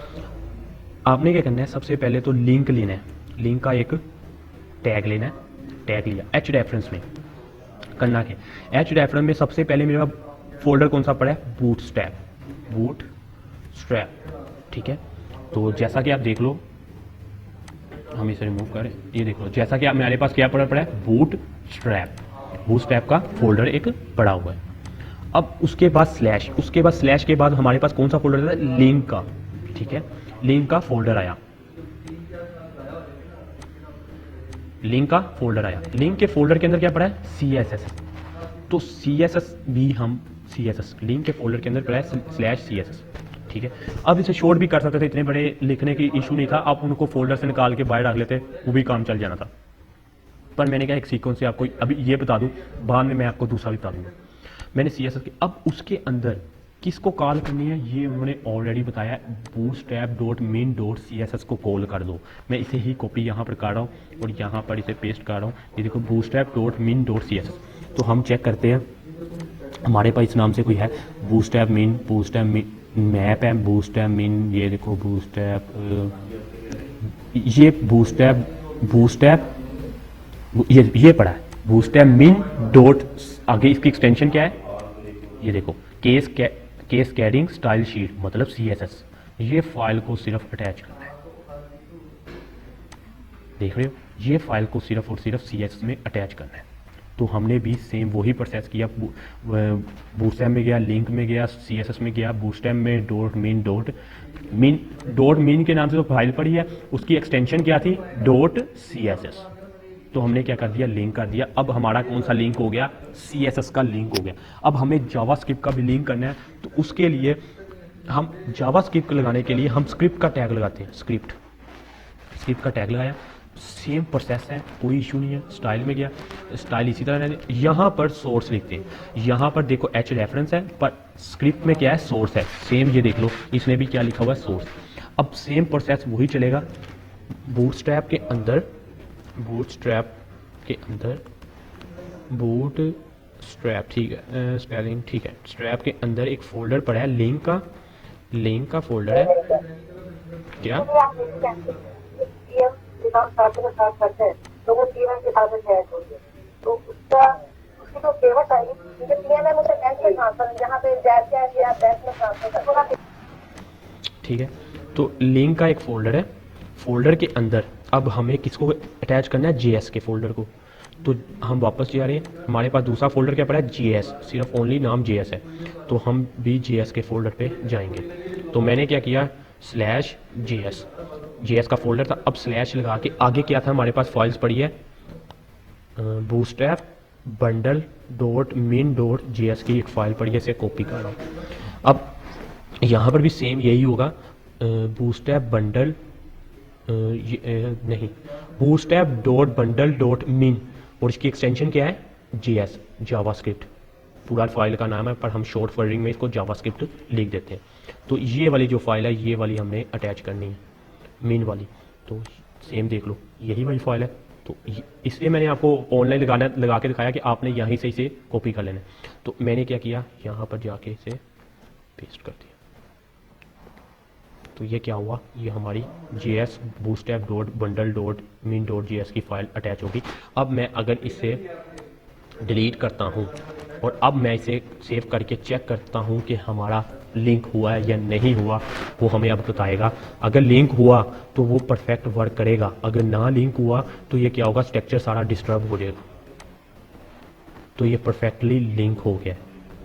आपने क्या करना है, सबसे पहले तो लिंक लेना है, लिंक का एक टैग लेना है, टैग लिया H रेफरेंस में करना के, H रेफरेंस में सबसे पहले मेरा फोल्डर कौन सा पड़ा है, बूटस्ट्रैप, ठीक है। तो जैसा कि आप देख लो हम इसे रिमूव करें, ये देखो जैसा कि हमारे पास क्या पड़ा है, बूट स्ट्रैप का फोल्डर एक पड़ा हुआ है। अब उसके बाद स्लैश के बाद हमारे पास कौन सा फोल्डर है, लिंक का, ठीक है, लिंक का फोल्डर आया, लिंक के फोल्डर के अंदर क्या पड़ा है, CSS। तो CSS भी हम लिंक के फोल्डर के अंदर पड़ा है /CSS, ठीक है। अब इसे शॉर्ट भी कर सकते थे, इतने बड़े लिखने की इशू नहीं था, आप उनको फोल्डर से निकाल के बाहर रख लेते, वो भी काम चल जाना था। पर मैंने क्या एक सीक्वेंस से आपको अभी ये बता दूं, बाद में मैं आपको दूसरा भी बता दूंगा। मैंने CSS के, अब उसके अंदर किसको कॉल करनी है ये उन्होंने ऑलरेडी बताया, bootstrap.min.css को कॉल कर दो। मैं इसे ही कॉपी यहाँ पर कर रहा हूँ और यहाँ पर इसे पेस्ट कर रहा हूँ, ये देखो bootstrap.min.css। तो हम चेक करते हैं हमारे पास इस नाम से कोई है, bootstrap min मैप है, bootstrap min, ये देखो ये bootstrap ये पड़ा है bootstrap min डॉट, आगे इसकी एक्सटेंशन क्या है, ये देखो केस कैडिंग स्टाइल शीट, मतलब CSS। ये फाइल को सिर्फ अटैच करना है, देख रहे हो, ये फाइल को सिर्फ और सिर्फ CSS में अटैच करना है। तो हमने भी सेम वही प्रोसेस किया, बूटस्ट्रैप में गया, लिंक में गया, CSS में गया, बूटस्ट्रैप में डॉट मीन के नाम से तो फाइल पड़ी है, उसकी एक्सटेंशन क्या थी, .css। तो हमने क्या कर दिया, लिंक कर दिया। अब हमारा कौन सा लिंक हो गया, CSS का लिंक हो गया। अब हमें जावास्क्रिप्ट का भी लिंक करना है, तो उसके लिए हम जावास्क्रिप्ट लगाने के लिए हम स्क्रिप्ट का टैग लगाते हैं, स्क्रिप्ट का टैग लगाया, सेम प्रोसेस है, कोई इशू नहीं है। स्टाइल में गया, स्टाइल इसी तरह रहने, यहाँ पर सोर्स लिखते हैं, यहाँ पर देखो H रेफरेंस है, पर स्क्रिप्ट में क्या है, सोर्स है। सेम ये देख लो, इसने भी क्या लिखा हुआ है, सोर्स। अब सेम प्रोसेस वही चलेगा, बूटस्ट्रैप के अंदर बूटस्ट्रैप, ठीक है, स्पेलिंग ठीक है, स्ट्रैप के अंदर एक फोल्डर पड़ा है, लिंक का फोल्डर है, क्या तो वो T1 के साथ अटैच हो गया, तो उसकी तो पेमेंट आएगी, TMM उसे बैंक में ट्रांसफर, जहाँ पे जैसे या बैंक में ट्रांसफर करना, ठीक है। तो लिंक का एक फोल्डर है, फोल्डर के अंदर अब हमें किसको अटैच करना है, JS के फोल्डर को। तो हम वापस जा रहे हैं, हमारे पास दूसरा फोल्डर क्या पड़ा है, JS, सिर्फ ओनली नाम JS है, तो हम भी JS के फोल्डर पे जाएंगे। तो मैंने क्या किया, /JS का फोल्डर था, अब स्लैश लगा के आगे क्या था, हमारे पास फाइल्स पड़ी है, bootstrap bundle.min.js की एक फाइल पड़ी है, इसे कॉपी कर रहा हूँ। अब यहाँ पर भी सेम यही होगा, bootstrap bundle नहीं, bootstrap.bundle.min, और इसकी एक्सटेंशन क्या है, JS, जावास्क्रिप्ट, पूरा फाइल का नाम है, पर हम शॉर्ट वर्डिंग में इसको जावास्क्रिप्ट लिख देते हैं। तो ये वाली जो फाइल है, ये वाली हमने अटैच करनी है, मेन वाली। तो सेम देख लो, यही वाली फाइल है। तो इसलिए मैंने आपको ऑनलाइन लगा के दिखाया कि आपने यहीं से इसे कॉपी कर लेना है। तो मैंने क्या किया, यहाँ पर जाके इसे पेस्ट कर दिया। तो ये क्या हुआ, ये हमारी JS bootstrap.bundle.min.js की फाइल अटैच होगी। अब मैं अगर इसे डिलीट करता हूँ और अब मैं इसे सेव करके चेक करता हूँ कि हमारा लिंक हुआ है या नहीं हुआ, वो हमें अब बताएगा। अगर लिंक हुआ तो वो परफेक्ट वर्क करेगा, अगर ना लिंक हुआ तो ये क्या होगा, स्ट्रक्चर सारा डिस्टर्ब हो जाएगा। तो ये परफेक्टली लिंक हो गया,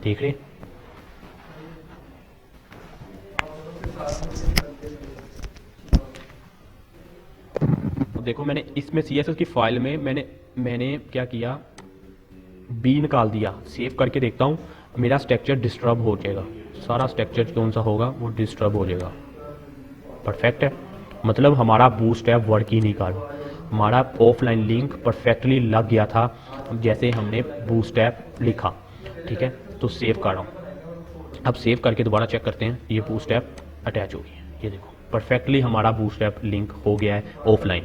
देख रहे। देखो मैंने इसमें CSS की फाइल में मैंने क्या किया, B निकाल दिया, सेव करके देखता हूँ, मेरा स्ट्रक्चर डिस्टर्ब हो जाएगा, सारा स्ट्रक्चर कौन सा होगा वो डिस्टर्ब हो जाएगा। परफेक्ट है, मतलब हमारा बूटस्ट्रैप वर्क ही नहीं कर रहा, हमारा ऑफलाइन लिंक परफेक्टली लग गया था जैसे हमने बूटस्ट्रैप लिखा, ठीक है। तो सेव कर रहा हूँ, अब सेव करके दोबारा चेक करते हैं, ये बूटस्ट्रैप अटैच हो गई है, ये देखो परफेक्टली हमारा बूटस्ट्रैप लिंक हो गया है ऑफलाइन।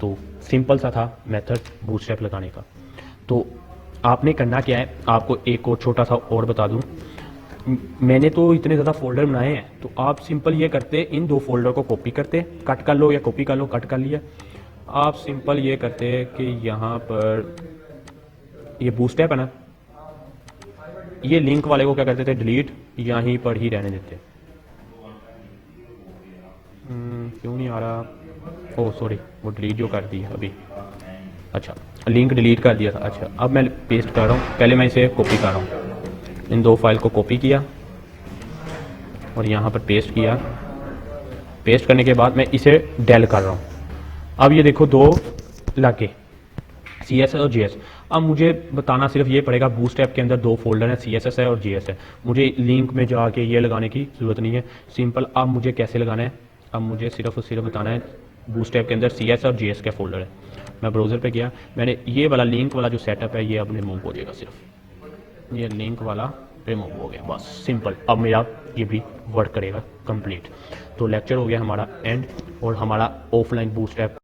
तो सिंपल सा था मेथड बूटस्ट्रैप लगाने का। तो आपने करना क्या है, आपको एक और छोटा सा और बता दूं, मैंने तो इतने ज़्यादा फोल्डर बनाए हैं, तो आप सिंपल ये करते, इन दो फोल्डर को कॉपी करते, कट कर लो या कॉपी कर लो, कट कर लिया, आप सिंपल ये करते कि यहाँ पर ये बूटस्ट्रैप है ना, ये लिंक वाले को क्या करते थे, डिलीट, यहीं पर ही रहने देते। क्यों नहीं आ रहा, ओह सॉरी, वो डिलीट जो कर दी है अभी। अच्छा, लिंक डिलीट कर दिया था। अच्छा, अब मैं पेस्ट कर रहा हूँ। पहले मैं इसे कॉपी कर रहा हूँ। इन दो फाइल को कॉपी किया और यहाँ पर पेस्ट किया। पेस्ट करने के बाद मैं इसे डेल कर रहा हूँ। अब ये देखो दो लाके CSS और JS। अब मुझे बताना सिर्फ ये पड़ेगा, बूटस्ट्रैप के अंदर दो फोल्डर हैं, CSS है और JS है। मुझे लिंक में जाके ये लगाने की ज़रूरत नहीं है, सिंपल। अब मुझे कैसे लगाना है, अब मुझे सिर्फ और सिर्फ बताना है बूटस्ट्रैप के अंदर CS और JS का फोल्डर है। मैं ब्राउज़र पे गया, मैंने ये वाला लिंक वाला जो सेटअप है ये अब रिमूव हो जाएगा। सिर्फ ये लिंक वाला रिमूव हो गया, बस सिंपल। अब मेरा ये भी वर्क करेगा कंप्लीट। तो लेक्चर हो गया हमारा एंड और हमारा ऑफलाइन बूटस्ट्रैप